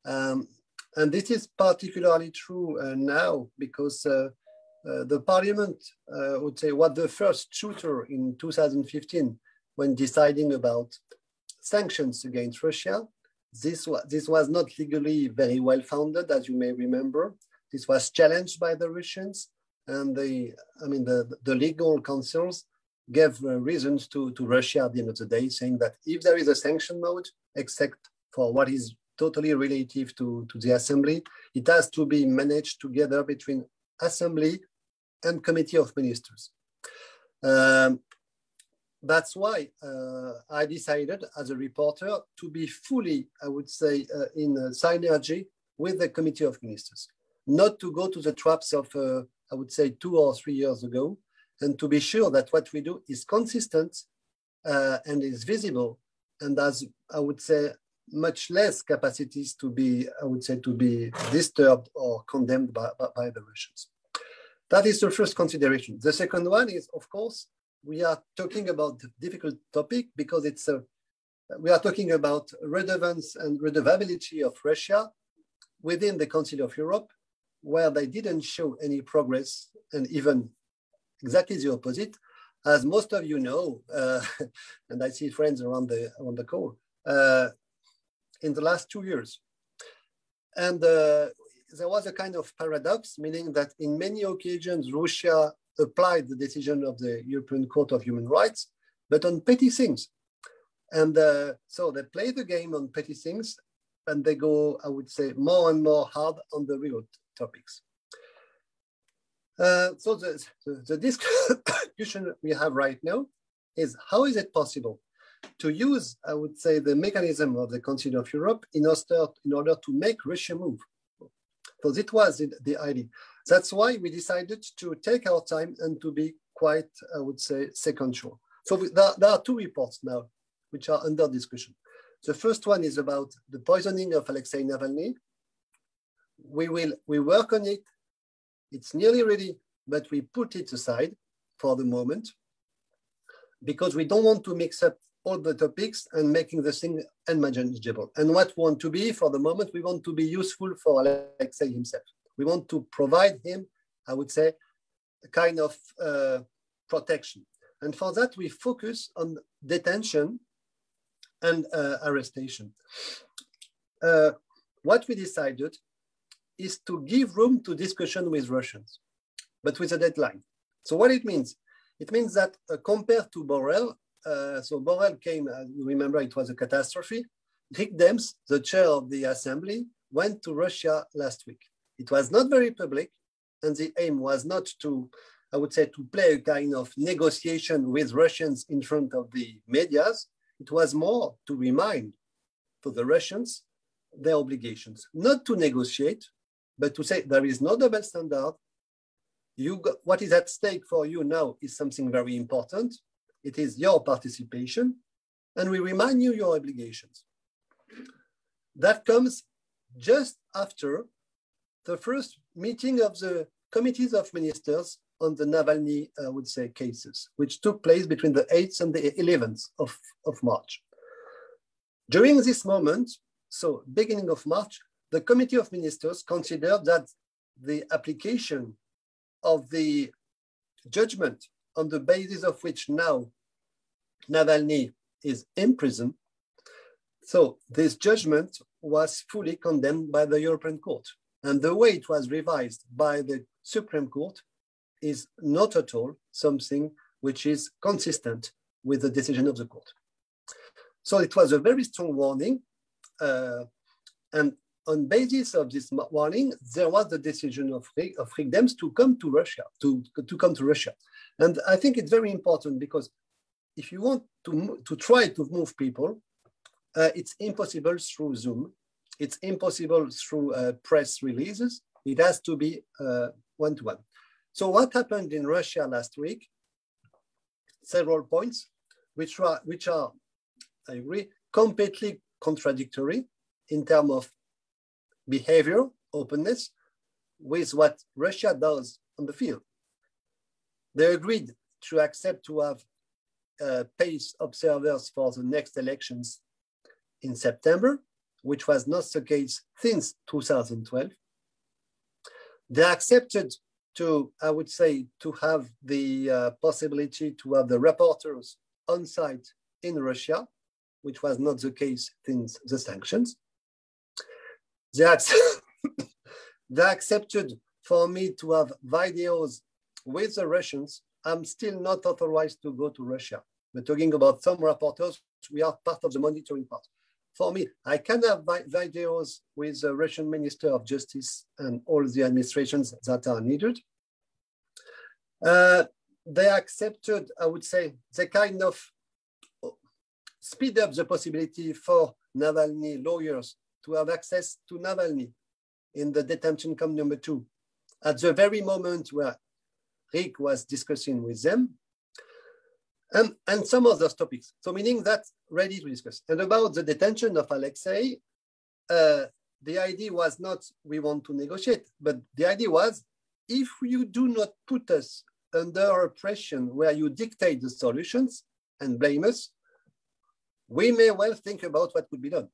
And this is particularly true now because the Parliament, would say, was the first shooter in 2015 when deciding about sanctions against Russia. This was not legally very well founded, as you may remember. This was challenged by the Russians, and the legal councils gave reasons to Russia at the end of the day, saying that if there is a sanction mode, except for what is totally relative to the assembly, it has to be managed together between assembly and committee of ministers. That's why I decided as a reporter to be fully, I would say, in synergy with the committee of ministers, not to go to the traps of, I would say, 2 or 3 years ago, and to be sure that what we do is consistent and is visible, and has, I would say, much less capacities to be, I would say, to be disturbed or condemned by the Russians. That is the first consideration. The second one is, of course, we are talking about a difficult topic because it's we are talking about relevance and redevability of Russia within the Council of Europe, where they didn't show any progress, and even exactly the opposite, as most of you know, and I see friends around the call, in the last 2 years. And there was a kind of paradox, meaning that in many occasions, Russia applied the decision of the European Court of Human Rights, but on petty things. And so they play the game on petty things, and they go, I would say, more and more hard on the real topics. So the discussion we have right now is how is it possible to use, I would say, the mechanism of the Council of Europe in order to make Russia move. So it was the idea. That's why we decided to take our time and to be quite, I would say, sequential. So there are 2 reports now which are under discussion. The first one is about the poisoning of Alexei Navalny. We work on it. It's nearly ready, but we put it aside for the moment because we don't want to mix up all the topics and making the thing unmanageable. And what we want to be for the moment, we want to be useful for Alexei himself. We want to provide him, I would say, a kind of protection. And for that, we focus on detention and arrestation. What we decided is to give room to discussion with Russians, but with a deadline. So what it means that compared to Borrell, so Borrell came, you remember it was a catastrophe. Rick Dems, the chair of the assembly, went to Russia last week. It was not very public, and the aim was not to, I would say, to play a kind of negotiation with Russians in front of the medias. It was more to remind to the Russians their obligations, not to negotiate, but to say there is no double standard. What is at stake for you now is something very important. It is your participation, and we remind you your obligations. That comes just after the first meeting of the committees of ministers on the Navalny, I would say, cases, which took place between the 8th and the 11th of March. During this moment, so beginning of March, the committee of ministers considered that the application of the judgment on the basis of which now Navalny is in prison. So this judgment was fully condemned by the European Court. And the way it was revised by the Supreme Court is not at all something which is consistent with the decision of the court. So it was a very strong warning. And on basis of this warning, there was the decision of Rick Dems to come to Russia, to come to Russia. And I think it's very important because if you want to try to move people, it's impossible through Zoom. It's impossible through press releases. It has to be one-to-one. So what happened in Russia last week? Several points, which are, I agree, completely contradictory in terms of behavior, openness, with what Russia does on the field. They agreed to accept to have pace observers for the next elections in September, which was not the case since 2012. They accepted to, I would say, to have the possibility to have the reporters on site in Russia, which was not the case since the sanctions. They accepted for me to have videos with the Russians, I'm still not authorized to go to Russia. We're talking about some reporters, we are part of the monitoring part. For me, I can have videos with the Russian Minister of Justice and all the administrations that are needed. They accepted, I would say, the kind of speed up the possibility for Navalny lawyers to have access to Navalny in the detention camp number 2 at the very moment where Rick was discussing with them, and some other topics. So meaning that's ready to discuss. And about the detention of Alexei, the idea was not we want to negotiate, but the idea was if you do not put us under oppression where you dictate the solutions and blame us, we may well think about what could be done.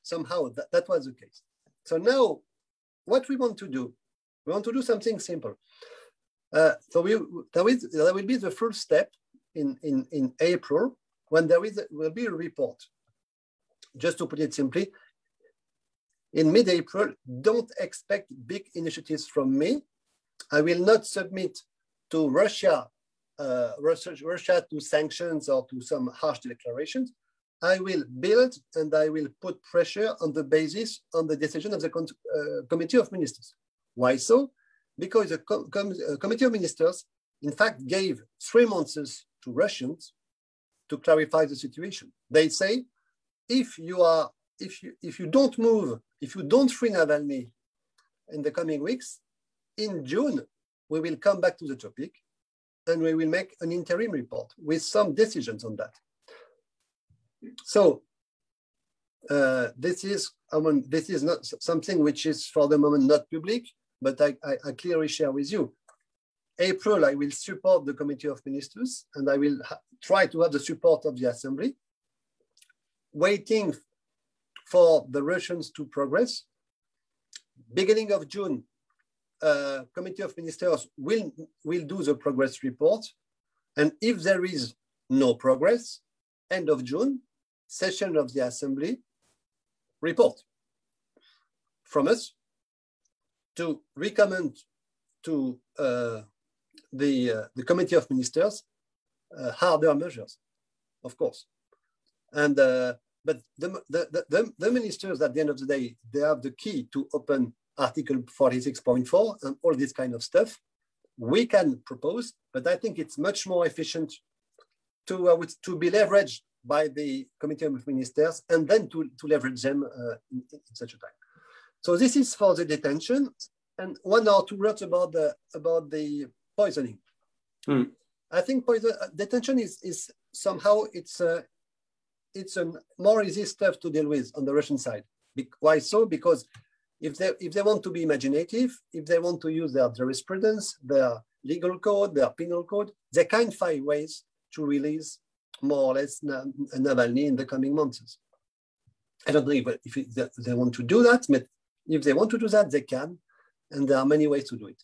Somehow that was the case. So now what we want to do, we want to do something simple. So there will be the first step in April when will be a report. Just to put it simply, in mid-April, don't expect big initiatives from me. I will not submit to Russia to sanctions or to some harsh declarations. I will build and I will put pressure on the basis on the decision of the Committee of Ministers. Why so? Because the Committee of Ministers, in fact, gave 3 months to Russians to clarify the situation. They say, if you don't move, if you don't free Navalny in the coming weeks, in June, we will come back to the topic and we will make an interim report with some decisions on that. So this is not something which is for the moment not public, but I clearly share with you. April, I will support the Committee of Ministers and I will try to have the support of the Assembly, waiting for the Russians to progress. Beginning of June, Committee of Ministers will do the progress report. And if there is no progress, end of June, session of the Assembly, report from us to recommend to the Committee of Ministers harder measures, of course. And but the ministers, at the end of the day, they have the key to open Article 46.4 and all this kind of stuff. We can propose, but I think it's much more efficient to be leveraged by the Committee of Ministers and then to leverage them in such a time. So this is for the detention, and 1 or 2 words about the poisoning. I think detention is somehow it's a more easy stuff to deal with on the Russian side. Why so? Because if they want to be imaginative, if they want to use their jurisprudence, their legal code, their penal code, they can find ways to release more or less Navalny in the coming months. I don't know if they want to do that, but if they want to do that, they can, and there are many ways to do it.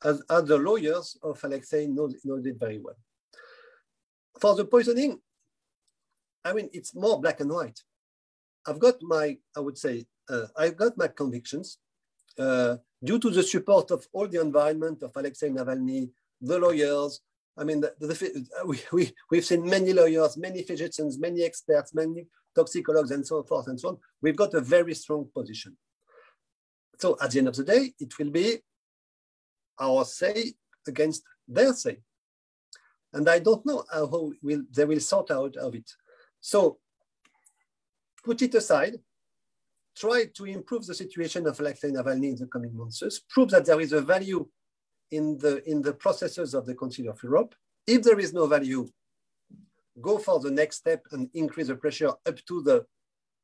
As the lawyers of Alexei know it very well. For the poisoning, I mean, it's more black and white. I've got my convictions due to the support of all the environment of Alexei Navalny, the lawyers. I mean, we've seen many lawyers, many physicians, many experts, many toxicologists, and so forth and so on. We've got a very strong position. So at the end of the day, it will be our say against their say. And I don't know how they will sort out of it. So put it aside, try to improve the situation of Alexei Navalny in the coming months, prove that there is a value in the processes of the Council of Europe. If there is no value, go for the next step and increase the pressure up to the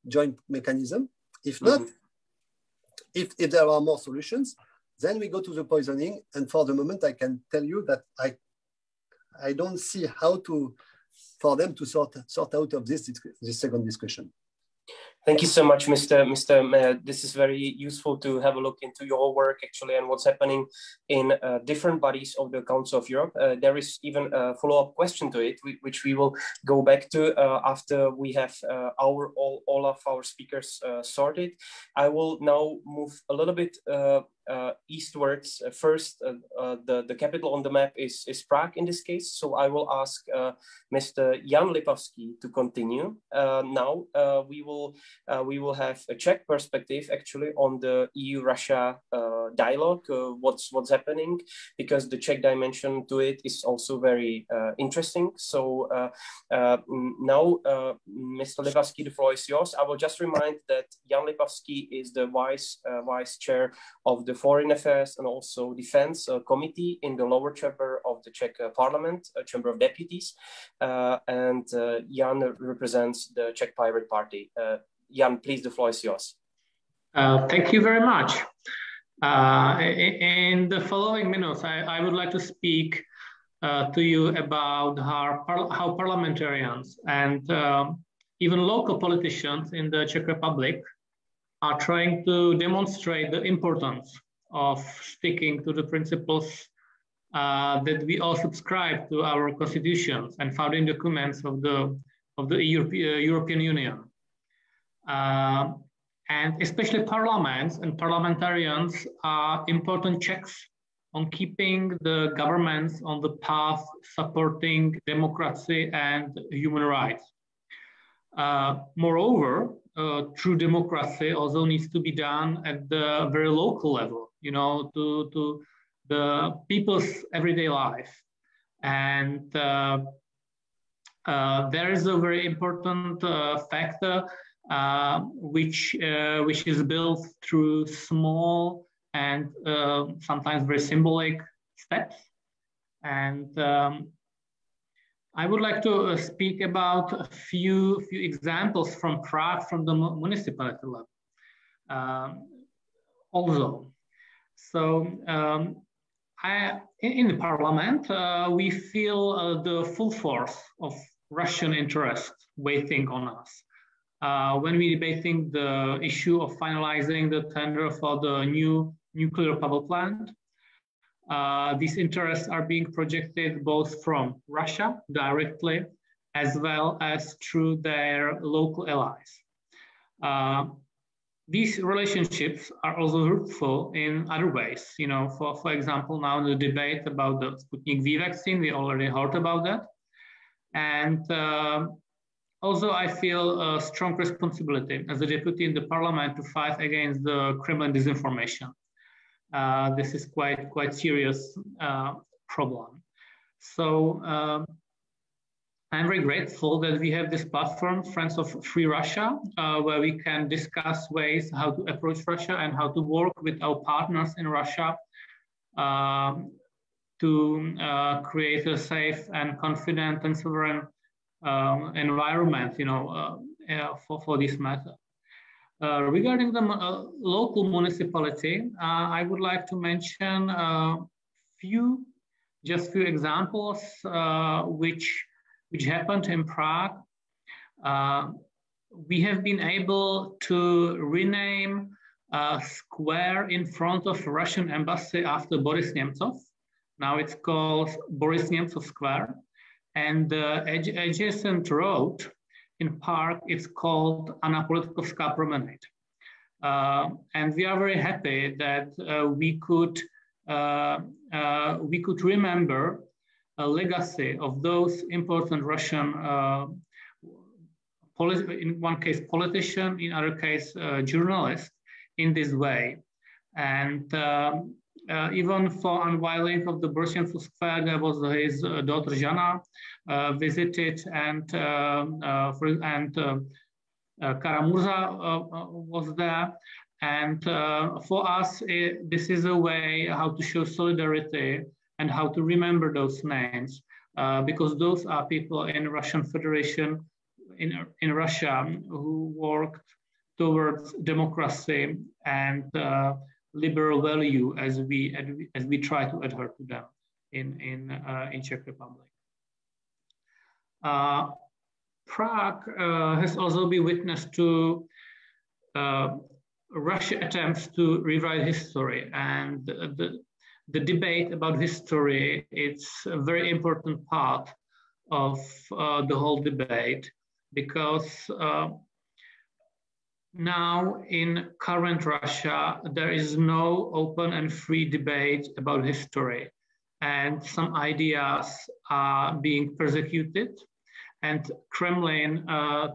joint mechanism. If not, if there are more solutions, then we go to the poisoning. And for the moment, I can tell you that I don't see how for them to sort out of this second discussion. Thank you so much, Mr. This is very useful to have a look into your work actually and what's happening in different bodies of the Council of Europe. There is even a follow-up question to it, which we will go back to after we have all of our speakers sorted. I will now move a little bit eastwards. First, the capital on the map is Prague in this case. So I will ask Mr. Jan Lipavsky to continue. Now we will have a Czech perspective actually on the EU-Russia dialogue. What's happening, because the Czech dimension to it is also very interesting. So now, Mr. Lipavsky, the floor is yours. I will just remind that Jan Lipavsky is the vice chair of the Foreign Affairs and also Defense Committee in the lower chamber of the Czech Parliament, Chamber of Deputies, and Jan represents the Czech Pirate Party. Jan, please, the floor is yours. Thank you very much. In the following minutes, I would like to speak to you about how parliamentarians and even local politicians in the Czech Republic are trying to demonstrate the importance of sticking to the principles that we all subscribe to our constitutions and founding documents of the European Union. And especially parliaments and parliamentarians are important checks on keeping the governments on the path supporting democracy and human rights. Moreover, true democracy also needs to be done at the very local level, you know, to the people's everyday life. And there is a very important factor which is built through small and sometimes very symbolic steps. And I would like to speak about a few examples from Prague, from the municipality level. Also, so in the parliament, we feel the full force of Russian interest waiting on us. When we debating the issue of finalizing the tender for the new nuclear power plant, these interests are being projected both from Russia directly, as well as through their local allies. These relationships are also fruitful in other ways. You know, for example, now the debate about the Sputnik V vaccine, we already heard about that. And also, I feel a strong responsibility as a deputy in the parliament to fight against the Kremlin disinformation. This is quite serious problem. So I'm very grateful that we have this platform, Friends of Free Russia, where we can discuss ways how to approach Russia and how to work with our partners in Russia to create a safe and confident and sovereign environment, you know, for this matter. Regarding the local municipality, I would like to mention just few examples which happened in Prague. We have been able to rename a square in front of Russian embassy after Boris Nemtsov. Now it's called Boris Nemtsov Square. And the adjacent road in Park is called Anna Politkovská Promenade. And we are very happy that we could remember a legacy of those important Russian, in one case politician, in other case journalist, in this way. And even for unveiling of the Boris Nemtsov Square, there was his daughter Jana visited, and Karamurza was there. And for us, this is a way how to show solidarity and how to remember those names, because those are people in Russian Federation, in Russia, who worked towards democracy and liberal value as we try to adhere to them in Czech Republic. Prague has also been witness to Russia attempts to rewrite history, and the debate about history, it's a very important part of the whole debate, because now in current Russia, there is no open and free debate about history, and some ideas are being persecuted, and Kremlin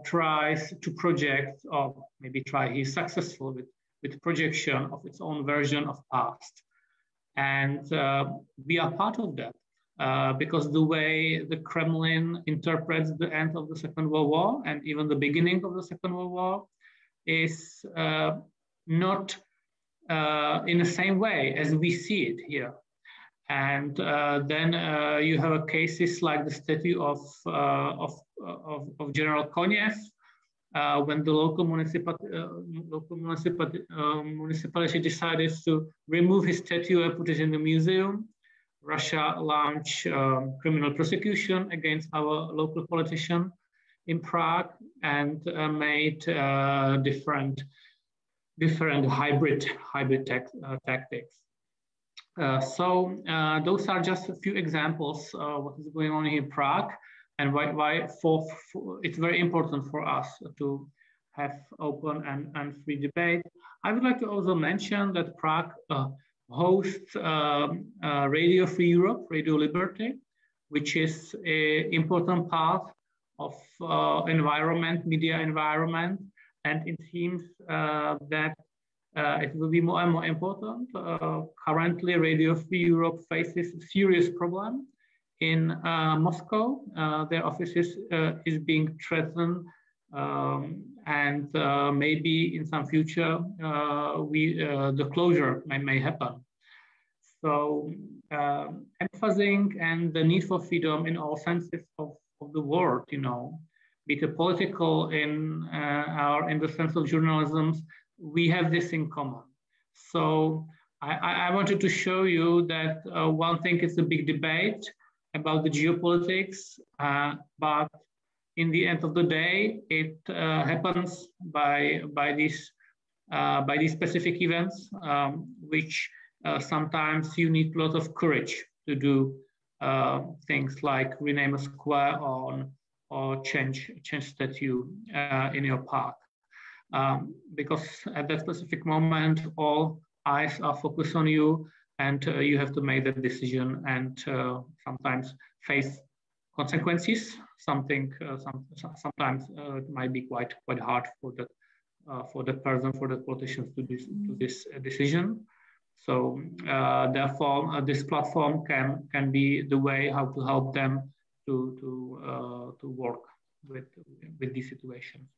tries to project, or maybe he's successful with projection of its own version of past. And we are part of that. Because the way the Kremlin interprets the end of the Second World War and even the beginning of the Second World War is not in the same way as we see it here. And then you have cases like the statue of General Konev, when the local municipality decided to remove his statue and put it in the museum. Russia launched criminal prosecution against our local politician in Prague and made different hybrid tactics. So those are just a few examples of what is going on in Prague, and why it's very important for us to have open and free debate. I would like to also mention that Prague hosts Radio Free Europe, Radio Liberty, which is an important part of media environment, and it seems that it will be more and more important. Currently, Radio Free Europe faces a serious problem in Moscow. Their offices is being threatened, and maybe in some future the closure may happen. So emphasizing and the need for freedom in all senses of the word, be it political or in the sense of journalism, we have this in common. So I wanted to show you that one thing is a big debate about the geopolitics, but in the end of the day, it happens by these specific events, which sometimes you need a lot of courage to do things like rename a square or change statue in your park. Because at that specific moment, all eyes are focused on you, and you have to make that decision and sometimes face consequences. Sometimes it might be quite hard for the politicians to do this decision. So therefore, this platform can be the way how to help them to work with these situations.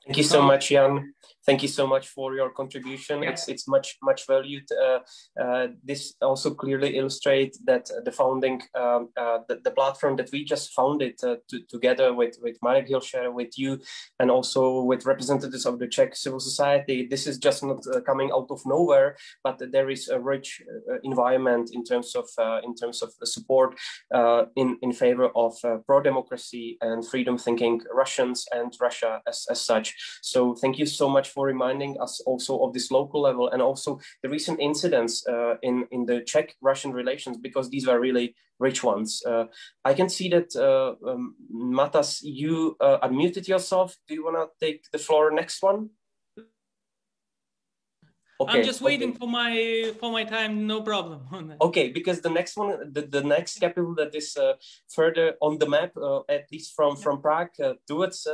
Thank you so much, Jan. Thank you so much for your contribution. Yeah. It's much valued. This also clearly illustrates that the founding, the platform that we just founded together with Marek Hilscher, with you, and also with representatives of the Czech civil society. This is just not coming out of nowhere, but there is a rich environment in terms of support in favor of pro-democracy and freedom-thinking Russians and Russia as such. So thank you so much for reminding us also of this local level and also the recent incidents in the Czech-Russian relations, because these are really rich ones. I can see that Matas, you unmuted yourself. Do you want to take the floor next one? Okay, I'm just waiting for my time, no problem. Okay, because the next one, the next capital that is further on the map, at least from Prague towards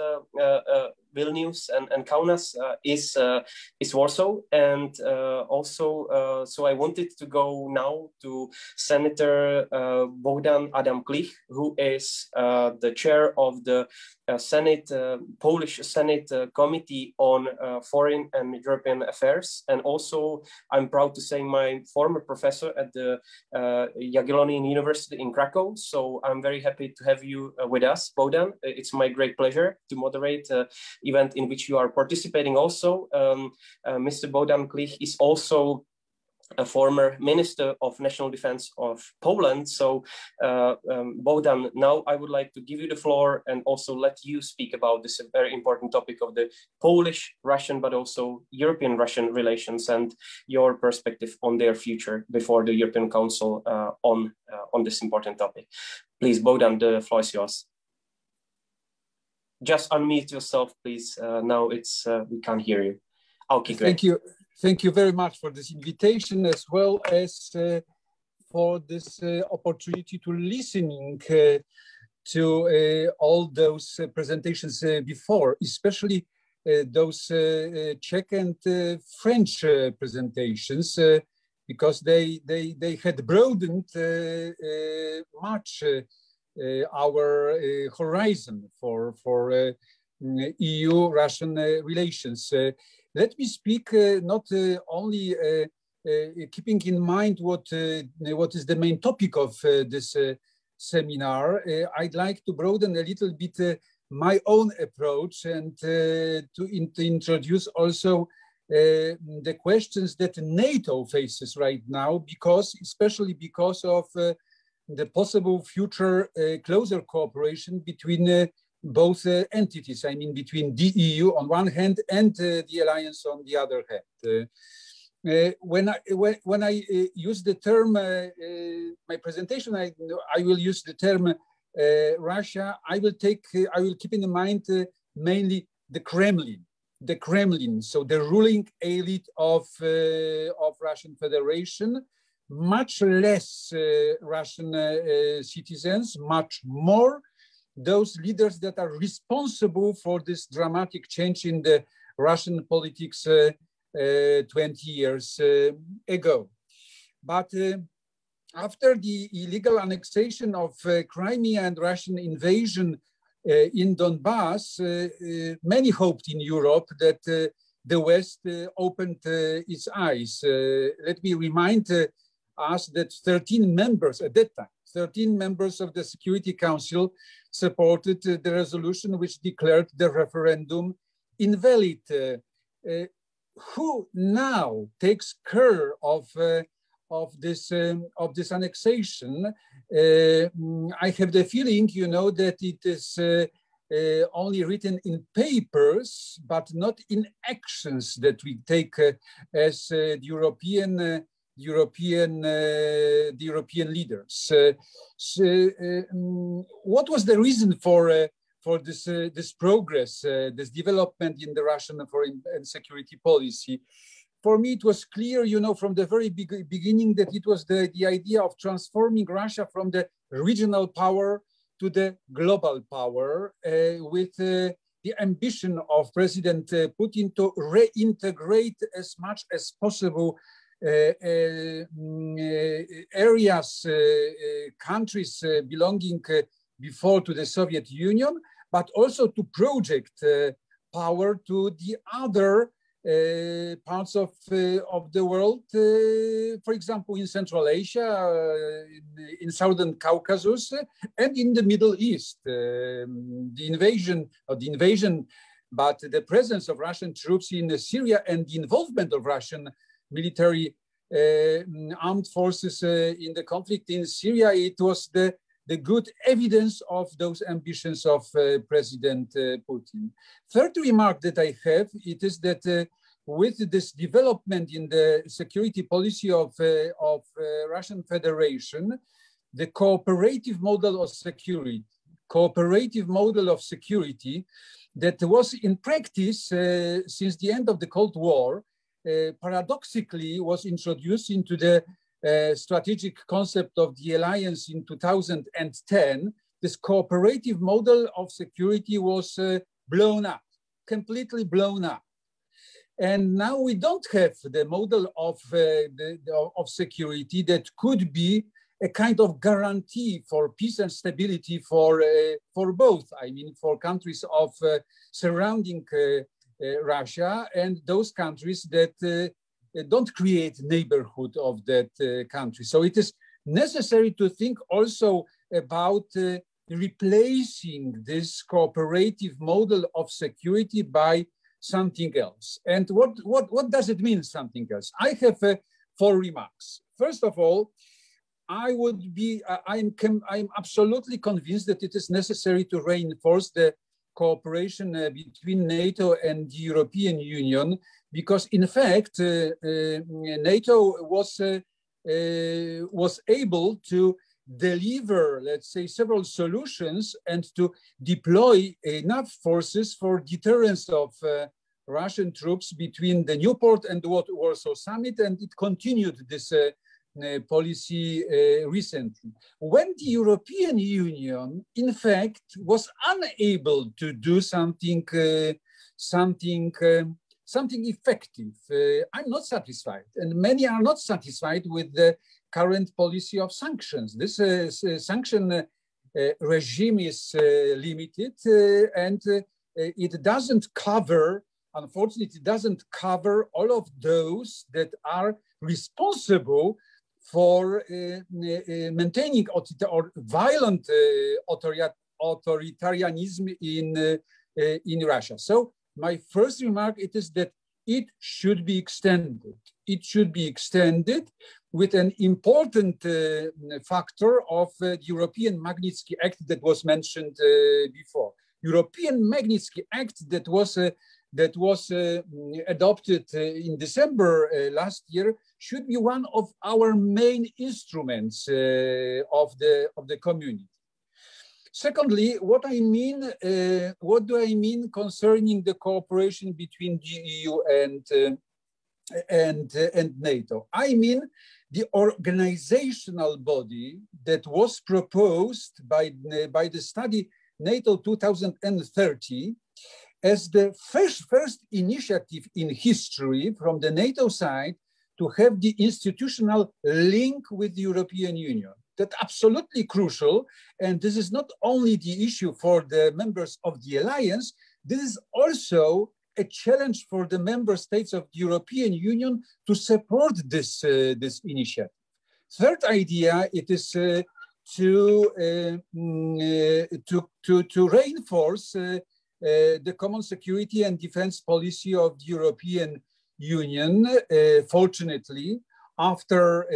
Vilnius and Kaunas, is Warsaw, and also so I wanted to go now to Senator Bogdan Adam Klich, who is the chair of the Senate, Polish Senate Committee on Foreign and European Affairs, and also I'm proud to say my former professor at the Jagiellonian University in Krakow. So I'm very happy to have you with us, Bogdan. It's my great pleasure to moderate event in which you are participating also. Mr. Bogdan Klich is also a former Minister of National Defense of Poland. So Bogdan, now I would like to give you the floor and also let you speak about this very important topic of the Polish-Russian, but also European-Russian relations and your perspective on their future before the European Council on this important topic. Please, Bogdan, the floor is yours. just unmute yourself, please. Now it's we can't hear you. Okay, great. Thank you. Thank you very much for this invitation, as well as for this opportunity to listening to all those presentations before, especially those Czech and French presentations, because they had broadened much our horizon for EU-Russian relations. Let me speak not only keeping in mind what is the main topic of this seminar. I'd like to broaden a little bit my own approach and to introduce also the questions that NATO faces right now, especially because of the possible future closer cooperation between both entities. I mean, between the EU on one hand and the alliance on the other hand. When I use the term, my presentation, I will use the term Russia. I will keep in mind mainly the Kremlin, so the ruling elite of Russian Federation, much less Russian citizens, much more those leaders that are responsible for this dramatic change in the Russian politics 20 years ago. But after the illegal annexation of Crimea and Russian invasion in Donbass, many hoped in Europe that the West opened its eyes. Let me remind us that 13 members at that time, 13 members of the Security Council supported the resolution which declared the referendum invalid. Who now takes care of this annexation? I have the feeling, that it is only written in papers, but not in actions that we take as the European leaders. What was the reason for this progress, this development in the Russian foreign and security policy? For me, it was clear, from the very beginning that it was the idea of transforming Russia from the regional power to the global power, with the ambition of President Putin to reintegrate as much as possible areas, countries belonging before to the Soviet Union, but also to project power to the other parts of the world, for example, in Central Asia, in Southern Caucasus, and in the Middle East. But the presence of Russian troops in Syria and the involvement of Russian military armed forces in the conflict in Syria, it was the good evidence of those ambitions of President Putin. Third remark that I have, it is that with this development in the security policy of Russian Federation, the cooperative model of security that was in practice since the end of the Cold War, paradoxically was introduced into the strategic concept of the alliance in 2010. This cooperative model of security was blown up, completely blown up. And now we don't have the model of security that could be a kind of guarantee for peace and stability for both. I mean, for countries of surrounding Russia and those countries that don't create neighborhood of that country. So it is necessary to think also about replacing this cooperative model of security by something else. And what does it mean, something else? I have 4 remarks. First of all, I'm absolutely convinced that it is necessary to reinforce the cooperation between NATO and the European Union, because in fact, NATO was able to deliver, let's say, several solutions and to deploy enough forces for deterrence of Russian troops between the Newport and the Warsaw Summit, and it continued this policy recently. When the European Union, in fact, was unable to do something effective, I'm not satisfied, and many are not satisfied with the current policy of sanctions. This sanction regime is limited, and it doesn't cover, unfortunately, it doesn't cover all of those that are responsible for maintaining or violent authoritarianism in Russia. So my first remark is that it should be extended. It should be extended with an important factor of the European Magnitsky Act that was mentioned before. European Magnitsky Act that was adopted in December last year should be one of our main instruments of the community. Secondly, what do I mean concerning the cooperation between the EU and NATO? I mean the organizational body that was proposed by the study NATO 2030 as the first initiative in history from the NATO side to have the institutional link with the European Union. That's absolutely crucial. And this is not only the issue for the members of the alliance, this is also a challenge for the member states of the European Union to support this initiative. Third idea, it is to reinforce the common security and defense policy of the European Union. Fortunately, after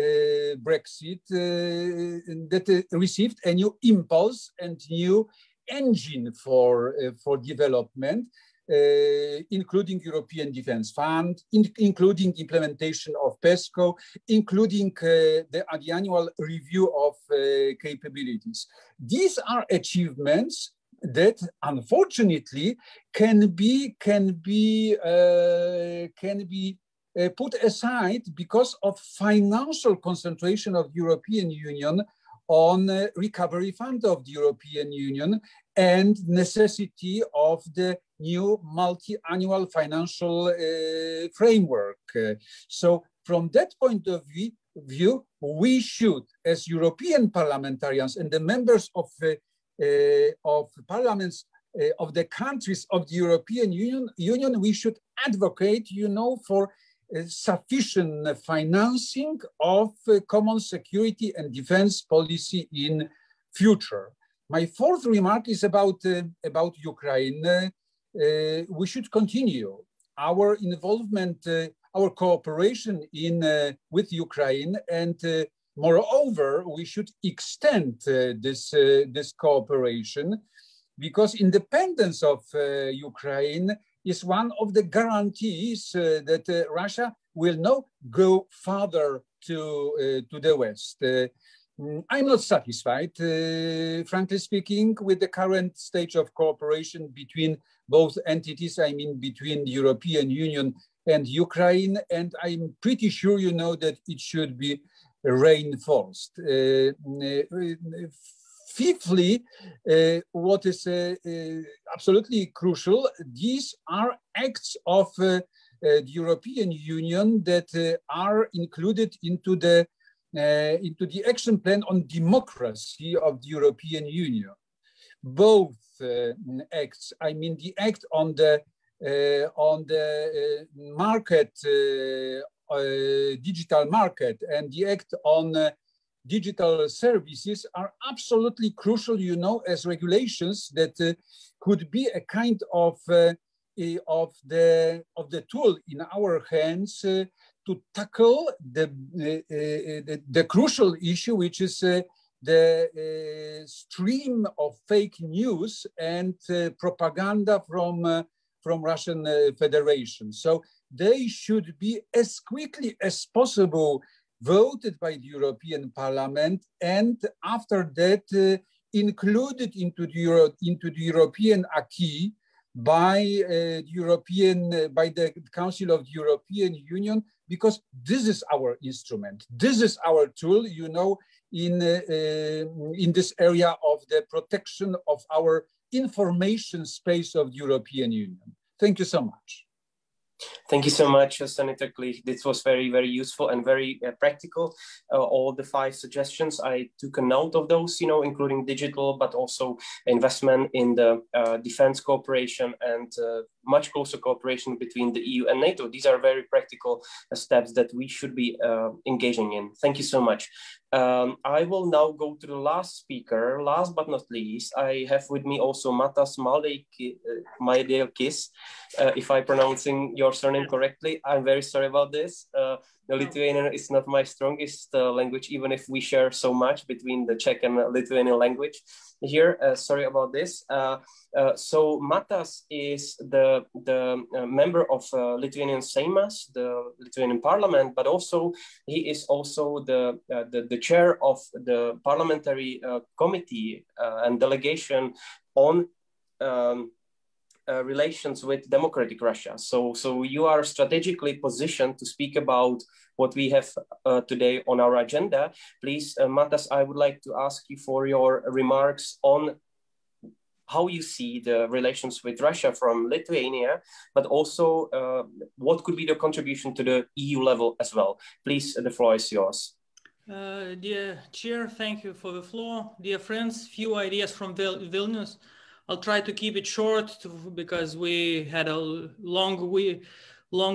Brexit, that received a new impulse and new engine for development, including European Defence Fund, including implementation of PESCO, including the annual review of capabilities. These are achievements that unfortunately can be put aside because of financial concentration of the European Union on recovery fund of the European Union and necessity of the new multi-annual financial framework. So from that point of view, we should, as European parliamentarians and the members of parliaments of the countries of the European Union, we should advocate, for sufficient financing of common security and defense policy in future. My fourth remark is about Ukraine. We should continue our involvement, our cooperation with Ukraine, and moreover, we should extend this cooperation, because independence of Ukraine is one of the guarantees that Russia will not go further to the West. I'm not satisfied, frankly speaking, with the current stage of cooperation between both entities, I mean between the European Union and Ukraine, and I'm pretty sure you know that it should be reinforced. Fifthly, what is absolutely crucial, these are acts of the European Union that are included into the action plan on democracy of the European Union. Both acts, I mean the act on the market, digital market, and the act on digital services are absolutely crucial, as regulations that could be a kind of the tool in our hands to tackle the crucial issue, which is the stream of fake news and propaganda from Russian Federation. So they should be as quickly as possible voted by the European Parliament, and after that included into the European acquis by the Council of the European Union, because this is our instrument, this is our tool, you know, in this area of the protection of our information space of the European Union. Thank you so much. Thank you so much, Senator Klich. This was very, very useful and very practical. All the 5 suggestions, I took a note of those, you know, including digital, but also investment in the defense cooperation and much closer cooperation between the EU and NATO. These are very practical steps that we should be engaging in. Thank you so much. I will now go to the last speaker. Last but not least, I have with me also Matas Maldeikis. If I'm pronouncing your surname correctly, I'm very sorry about this. The Lithuanian is not my strongest language, even if we share so much between the Czech and Lithuanian language here. Sorry about this. So Matas is the member of Lithuanian Seimas, the Lithuanian Parliament, but also he is also the chair of the Parliamentary Committee and Delegation on relations with democratic Russia. So you are strategically positioned to speak about what we have today on our agenda. Please, Matas, I would like to ask you for your remarks on how you see the relations with Russia from Lithuania, but also what could be the contribution to the EU level as well. Please, the floor is yours. Dear Chair, thank you for the floor. Dear friends, few ideas from Vilnius. I'll try to keep it short because we had a long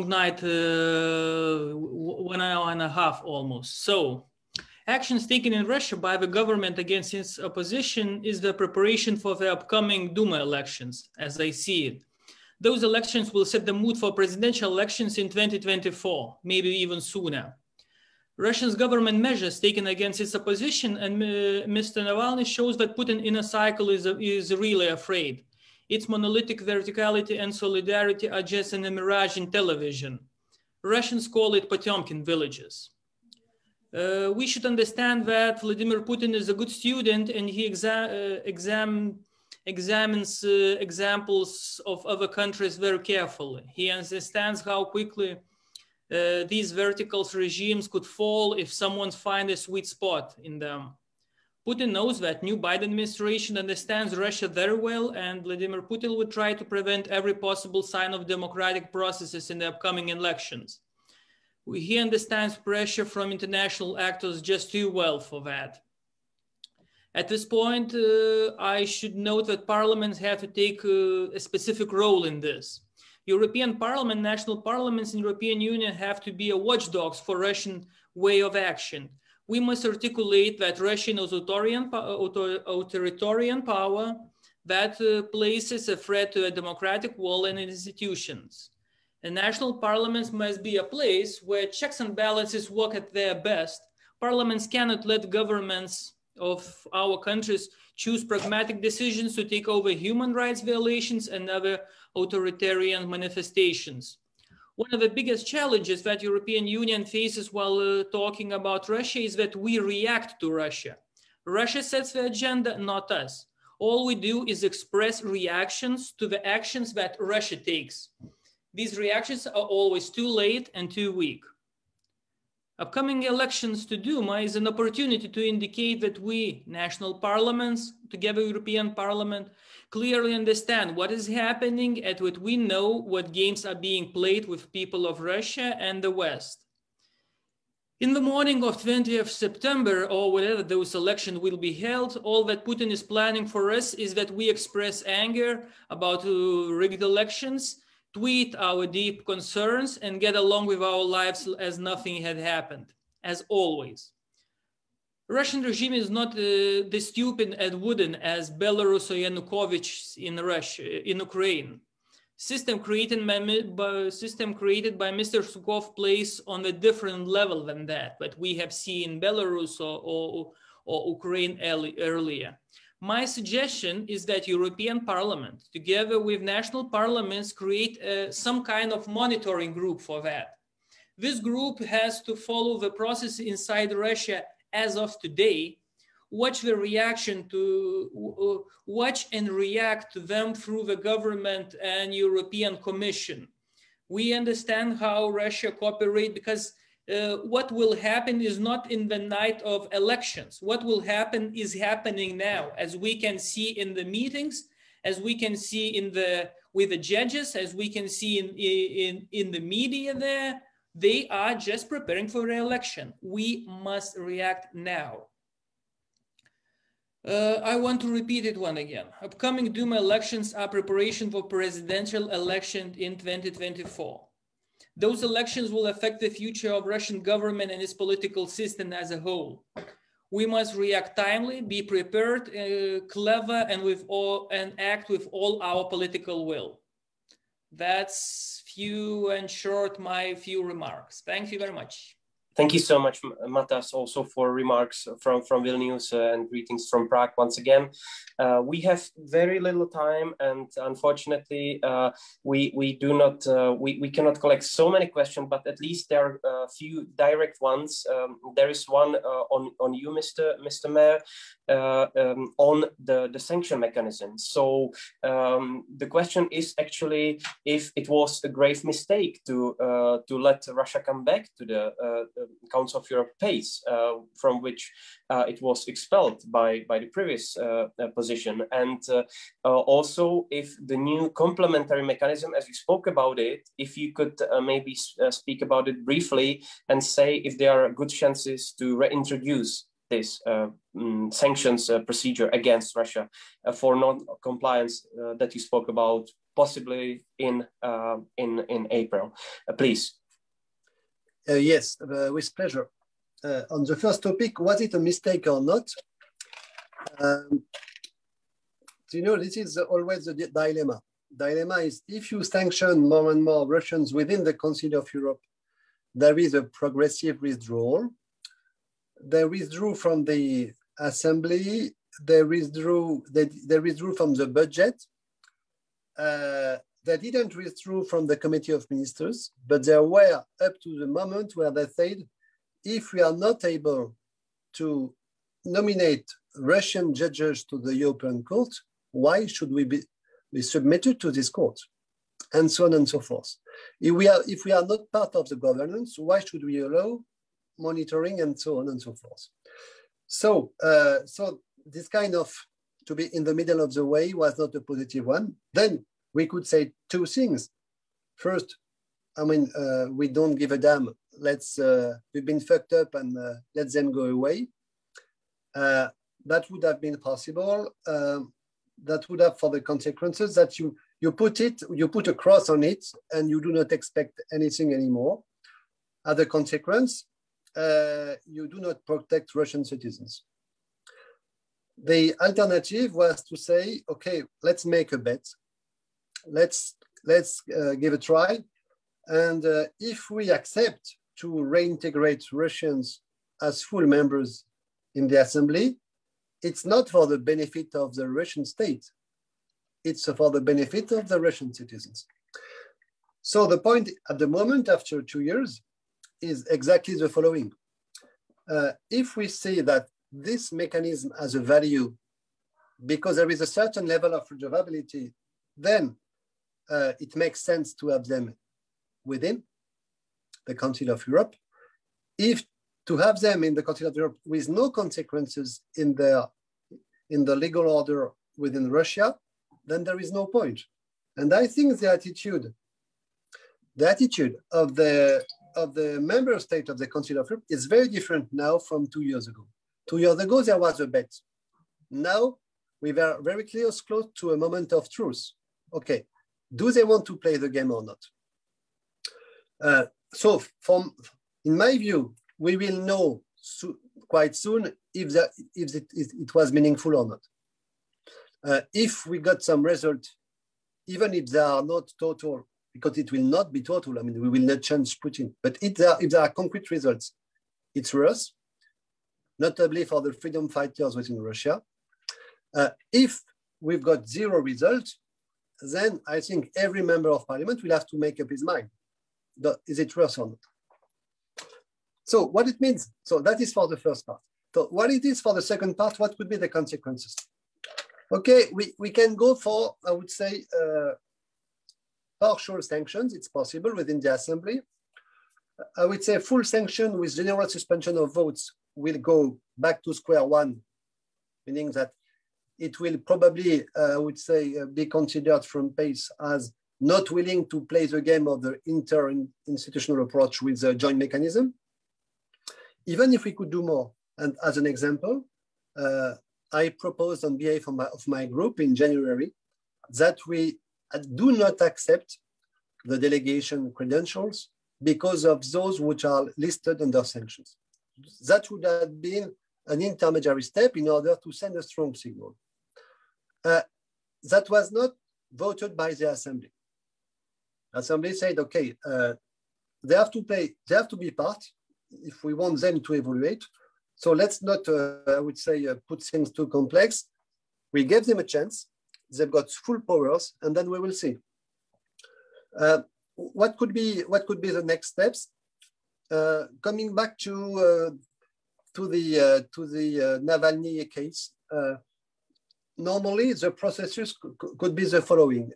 night, 1 hour and a half almost. So, actions taken in Russia by the government against its opposition is the preparation for the upcoming Duma elections, as I see it. Those elections will set the mood for presidential elections in 2024, maybe even sooner. Russia's government measures taken against its opposition and Mr. Navalny shows that Putin inner cycle is really afraid. Its monolithic verticality and solidarity are just a mirage in television. Russians call it Potemkin villages. We should understand that Vladimir Putin is a good student and he examines examples of other countries very carefully. He understands how quickly these vertical regimes could fall if someone finds a sweet spot in them. Putin knows that new Biden administration understands Russia very well, and Vladimir Putin would try to prevent every possible sign of democratic processes in the upcoming elections. He understands pressure from international actors just too well for that. At this point, I should note that parliaments have to take a specific role in this. European Parliament, national parliaments in the European Union have to be a watchdogs for Russian way of action. We must articulate that Russian authoritarian power that places a threat to a democratic wall and institutions. And national parliaments must be a place where checks and balances work at their best. Parliaments cannot let governments of our countries choose pragmatic decisions to take over human rights violations and other authoritarian manifestations. One of the biggest challenges that European Union faces while talking about Russia is that we react to Russia. Russia sets the agenda, not us. All we do is express reactions to the actions that Russia takes. These reactions are always too late and too weak. Upcoming elections to Duma is an opportunity to indicate that we, national parliaments, together European Parliament, clearly understand what is happening and that we know what games are being played with people of Russia and the West. In the morning of 20th September, or whenever those elections will be held, all that Putin is planning for us is that we express anger about rigged elections, tweet our deep concerns, and get along with our lives as nothing had happened, as always. Russian regime is not the stupid and wooden as Belarus or Yanukovych in Russia, in Ukraine. System created by Mr. Sukov plays on a different level than that, but we have seen Belarus or Ukraine earlier. My suggestion is that European Parliament, together with national parliaments, create some kind of monitoring group for that. This group has to follow the process inside Russia as of today, watch and react to them through the government and European Commission. We understand how Russia cooperates because what will happen is not in the night of elections. What will happen is happening now, as we can see in the meetings, as we can see with the judges, as we can see in the media there. They are just preparing for the election. We must react now. I want to repeat it one again. Upcoming Duma elections are preparation for presidential election in 2024. Those elections will affect the future of Russian government and its political system as a whole. We must react timely, be prepared, clever, and act with all our political will. That's my few remarks. Thank you very much. Thank you so much, Matas, also for remarks from Vilnius and greetings from Prague once again. We have very little time, and unfortunately, we cannot collect so many questions, but at least there are a few direct ones. There is one on you, Mr. Mayor, on the sanction mechanism. So the question is actually if it was a grave mistake to let Russia come back to the Council of Europe pace, from which it was expelled by the previous position, and also if the new complementary mechanism, as you spoke about it, if you could maybe speak about it briefly and say if there are good chances to reintroduce this sanctions procedure against Russia for non-compliance that you spoke about, possibly in April, please. Yes, with pleasure. On the first topic, was it a mistake or not? This is always the dilemma. Dilemma is if you sanction more and more Russians within the Council of Europe, there is a progressive withdrawal. They withdrew from the assembly. They withdrew from the budget. They didn't withdraw from the Committee of Ministers, but they were up to the moment where they said, if we are not able to nominate Russian judges to the European Court, why should we be submitted to this court? And so on and so forth. If we are not part of the governance, why should we allow monitoring and so on and so forth? So this kind of to be in the middle of the way was not a positive one. Then we could say two things. First, we don't give a damn. We've been fucked up and let them go away. That would have been possible. That would have for the consequences that you put a cross on it and you do not expect anything anymore. As a consequence, you do not protect Russian citizens. The alternative was to say, okay, let's make a bet. Let's give a try. And if we accept to reintegrate Russians as full members in the assembly, it's not for the benefit of the Russian state. It's for the benefit of the Russian citizens. So the point at the moment, after 2 years, is exactly the following. If we say that this mechanism has a value because there is a certain level of reservability, then it makes sense to have them within the Council of Europe. If to have them in the Council of Europe with no consequences in the legal order within Russia, then there is no point. And I think the attitude of the member state of the Council of Europe is very different now from 2 years ago. 2 years ago, there was a bet. Now, we were very close to a moment of truth. Okay, do they want to play the game or not? In my view, we will know quite soon if it was meaningful or not. If we got some result, even if they are not total, because it will not be total, we will not change Putin, but if there are concrete results, it's worse, notably for the freedom fighters within Russia. If we've got zero results, then I think every member of parliament will have to make up his mind. Is it worse or not? So what it means, so that is for the first part. So what it is for the second part, what could be the consequences? Okay, we can go for, I would say, partial sanctions. It's possible within the assembly. I would say full sanction with general suspension of votes will go back to square one, meaning that it will probably, I would say, be considered from PACE as not willing to play the game of the inter-institutional approach with the joint mechanism. Even if we could do more, and as an example, I proposed on behalf of my group in January that we do not accept the delegation credentials because of those which are listed under sanctions. That would have been an intermediary step in order to send a strong signal. That was not voted by the Assembly. Assembly said, okay, they have to be part if we want them to evaluate. So let's not, I would say, put things too complex. We gave them a chance. They've got full powers, and then we will see. What could be the next steps? Coming back to the Navalny case, normally the processes could be the following.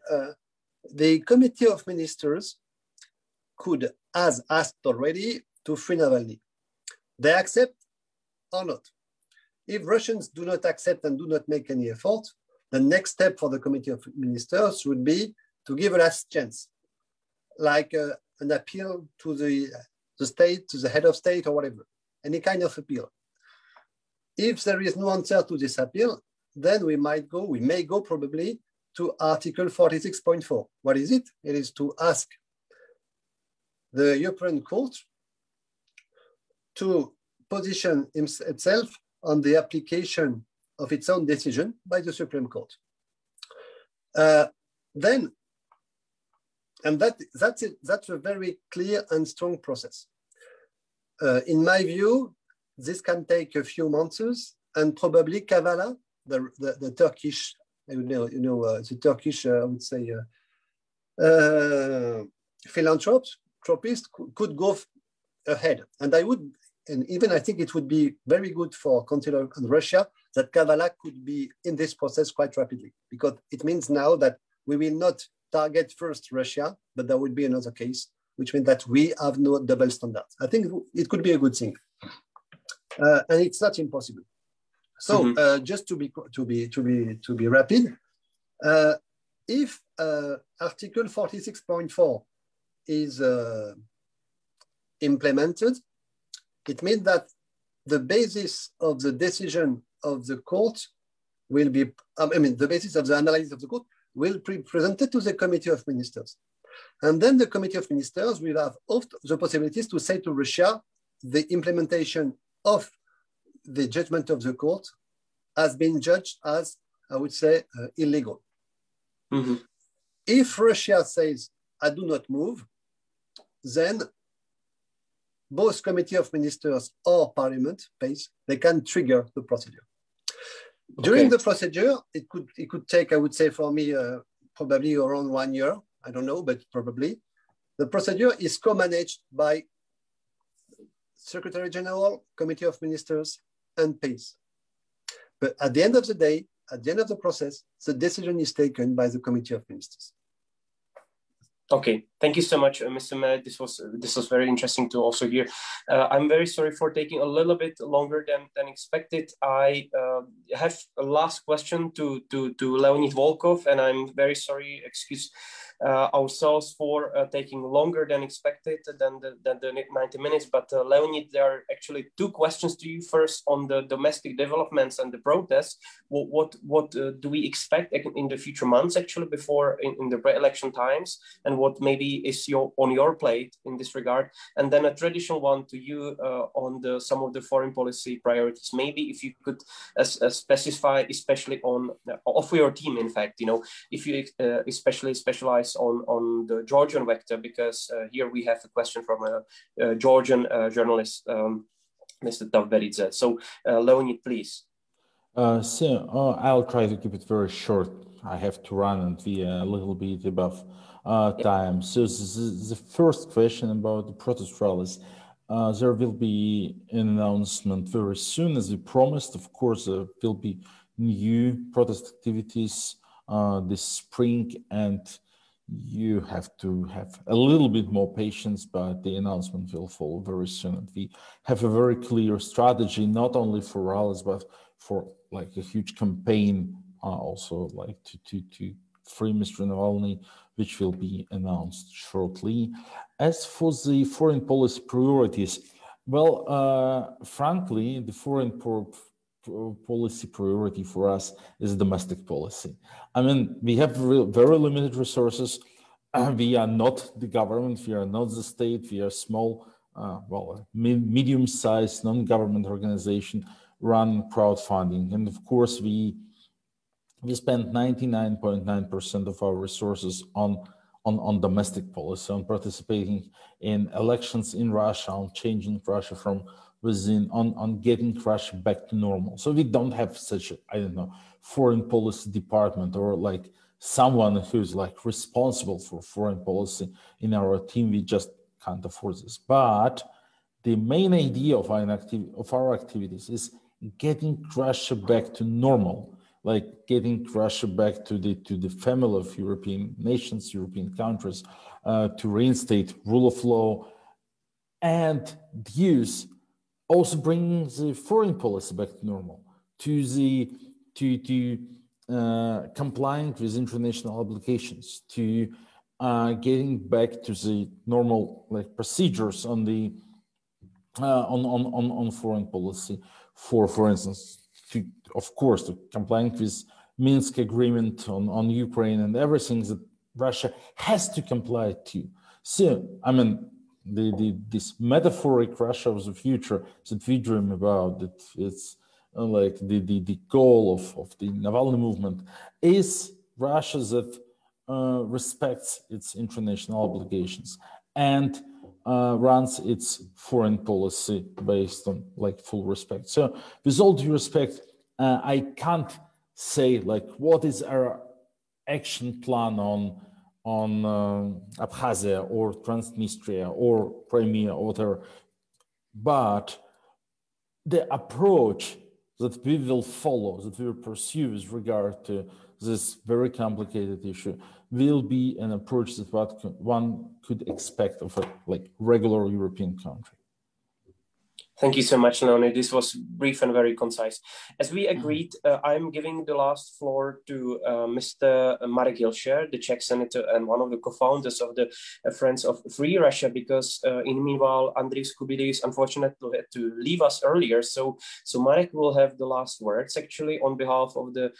The Committee of Ministers could, as asked already, to free Navalny. They accept or not. If Russians do not accept and do not make any effort, the next step for the Committee of Ministers would be to give a last chance, like an appeal to the state, to the head of state or whatever, any kind of appeal. If there is no answer to this appeal, then we may go probably to Article 46.4. What is it? It is to ask the European Court to position itself on the application of its own decision by the Supreme Court. That's a very clear and strong process. In my view, this can take a few months, and probably Kavala, the Turkish, the Turkish, I would say, philanthropist could go ahead. And I think it would be very good for Council on Russia that Kavala could be in this process quite rapidly, because it means now that we will not target first Russia, but there will be another case, which means that we have no double standards. I think it could be a good thing, and it's not impossible. So just to be rapid, if Article 46.4 is implemented, it means that the basis of the decision of the court will be, the basis of the analysis of the court will be presented to the Committee of Ministers. And then the Committee of Ministers will have the possibilities to say to Russia, the implementation of the judgment of the court has been judged as, I would say, illegal. If Russia says, I do not move, then both Committee of Ministers or Parliament, PACE, they can trigger the procedure. During the procedure, it could take, I would say, for me, probably around 1 year. I don't know, but probably. The procedure is co-managed by Secretary General, Committee of Ministers, and PACE. But at the end of the day, at the end of the process, the decision is taken by the Committee of Ministers. Okay, thank you so much, Mr. Mayor. This was very interesting to also hear. I'm very sorry for taking a little bit longer than expected. I have a last question to Leonid Volkov, and I'm very sorry, excuse ourselves for taking longer than expected than the 90 minutes. But Leonid, there are actually two questions to you. First, on the domestic developments and the protests. What do we expect in the future months, actually, before in the pre-election times, and what maybe is on your plate in this regard? And then a traditional one to you on some of the foreign policy priorities. Maybe if you could specify, especially of your team, in fact, if you especially specialize on the Georgian vector, because here we have a question from a Georgian journalist, Mr. Tavberidze. So Leonid, please. I'll try to keep it very short. I have to run and be a little bit above time. So the first question about the protest rallies. there will be an announcement very soon, as we promised. Of course, there will be new protest activities this spring, and you have to have a little bit more patience, but the announcement will follow very soon. And we have a very clear strategy, not only for rallies, but for like a huge campaign also like to free Mr. Navalny, which will be announced shortly. As for the foreign policy priorities, well, frankly, the foreign policy priority for us is domestic policy. I mean, we have very limited resources. We are not the government, we are not the state, we are small, medium-sized non-government organization run crowdfunding. And of course, we spend 99.9% of our resources on domestic policy, on participating in elections in Russia, on changing Russia from within, on getting Russia back to normal. So we don't have such a, I don't know, foreign policy department or like someone who's like responsible for foreign policy in our team. We just can't afford this. But the main idea of our activities is getting Russia back to normal, like getting Russia back to the family of European nations, European countries, to reinstate rule of law, and use also bringing the foreign policy back to normal, to complying with international obligations, to getting back to the normal like procedures on the on foreign policy, for instance, to of course to complying with Minsk agreement on Ukraine and everything that Russia has to comply to. So I mean, this metaphoric Russia of the future that we dream about, that it's like the goal of the Navalny movement, is Russia that respects its international obligations and runs its foreign policy based on like full respect. So with all due respect, I can't say like what is our action plan on Abkhazia or Transnistria or Crimea or whatever, but the approach that we will follow, that we will pursue with regard to this very complicated issue will be an approach that one could expect of a like regular European country. Thank you so much, Leonid. This was brief and very concise. As we agreed, I'm giving the last floor to Mr. Marek Hilscher, the Czech senator and one of the co-founders of the Friends of Free Russia, because in the meanwhile, Andrius Kubilius unfortunately had to leave us earlier. So Marek will have the last words actually on behalf of the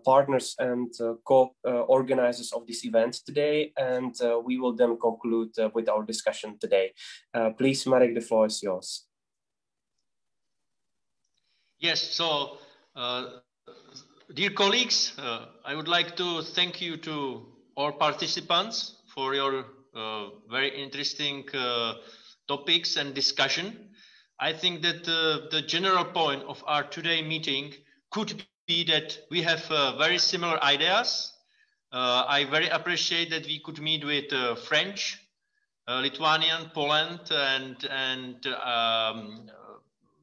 partners and co-organizers of this event today. And we will then conclude with our discussion today. Please, Marek, the floor is yours. Yes, so dear colleagues, I would like to thank you to all participants for your very interesting topics and discussion. I think that the general point of our today meeting could be that we have very similar ideas. I very appreciate that we could meet with French, Lithuanian, Poland, and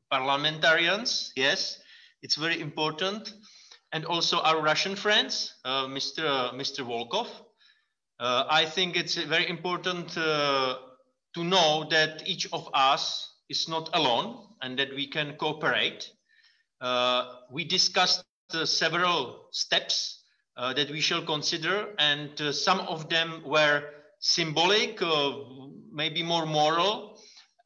parliamentarians. Yes, it's very important, and also our Russian friends, Mr. Volkov. I think it's very important to know that each of us is not alone and that we can cooperate. We discussed several steps that we shall consider, and some of them were symbolic, maybe more moral,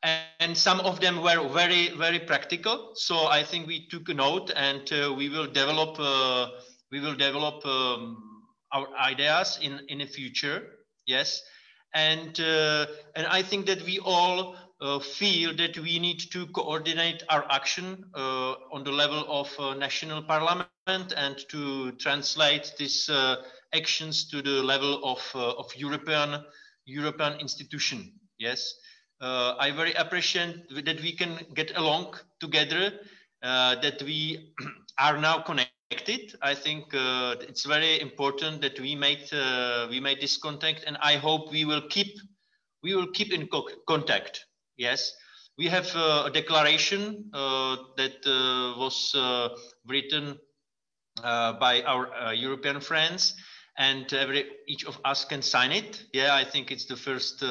and some of them were very, very practical. So I think we took a note, and we will develop our ideas in the future. Yes, and I think that we all feel that we need to coordinate our action on the level of national parliament and to translate these actions to the level of European institution. Yes. I very appreciate that we can get along together, that we are now connected. I think it's very important that we made this contact, and I hope we will keep in contact. Yes, We have a declaration that was written by our European friends, and each of us can sign it. Yeah, I think it's the first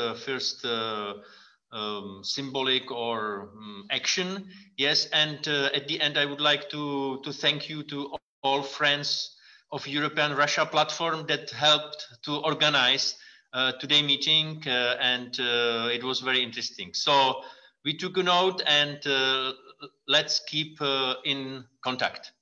symbolic or action. Yes, and at the end, I would like to thank you to all friends of European Russia platform that helped to organize today's meeting, and it was very interesting. So we took a note, and let's keep in contact.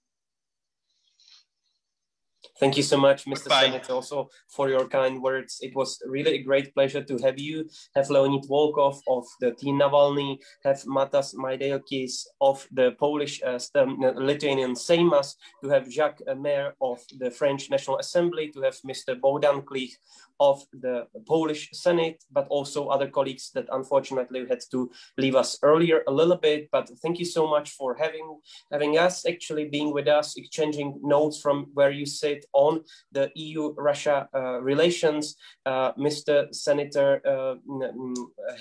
Thank you so much, Mr. Goodbye. Senator, also for your kind words. It was really a great pleasure to have you, have Leonid Volkov of the Team Navalny, have Matas Majdelkis of the Polish Lithuanian Seimas, to have Jacques Maire of the French National Assembly, to have Mr. Bogdan Klich of the Polish Senate, but also other colleagues that unfortunately had to leave us earlier a little bit. But thank you so much for having us, actually being with us, exchanging notes from where you sit on the EU-Russia relations. Mr. Senator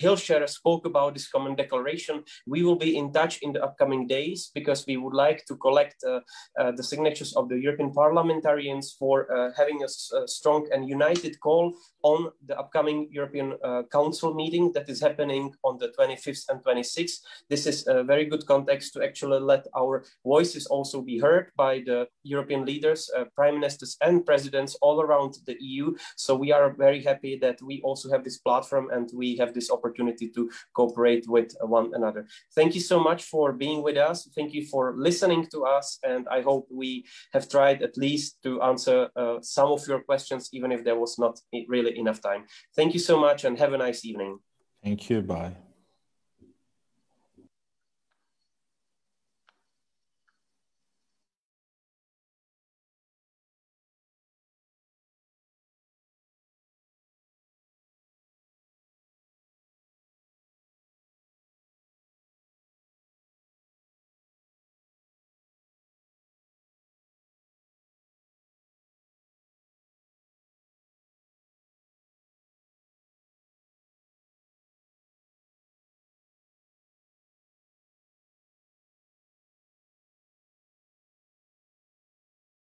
Hilscher spoke about this common declaration. We will be in touch in the upcoming days because we would like to collect the signatures of the European parliamentarians for having a strong and united call on the upcoming European Council meeting that is happening on the 25th and 26th. This is a very good context to actually let our voices also be heard by the European leaders, prime ministers and presidents all around the EU. So we are very happy that we also have this platform and we have this opportunity to cooperate with one another. Thank you so much for being with us. Thank you for listening to us. And I hope we have tried at least to answer some of your questions, even if there was not really enough time. Thank you so much and have a nice evening. Thank you. Bye.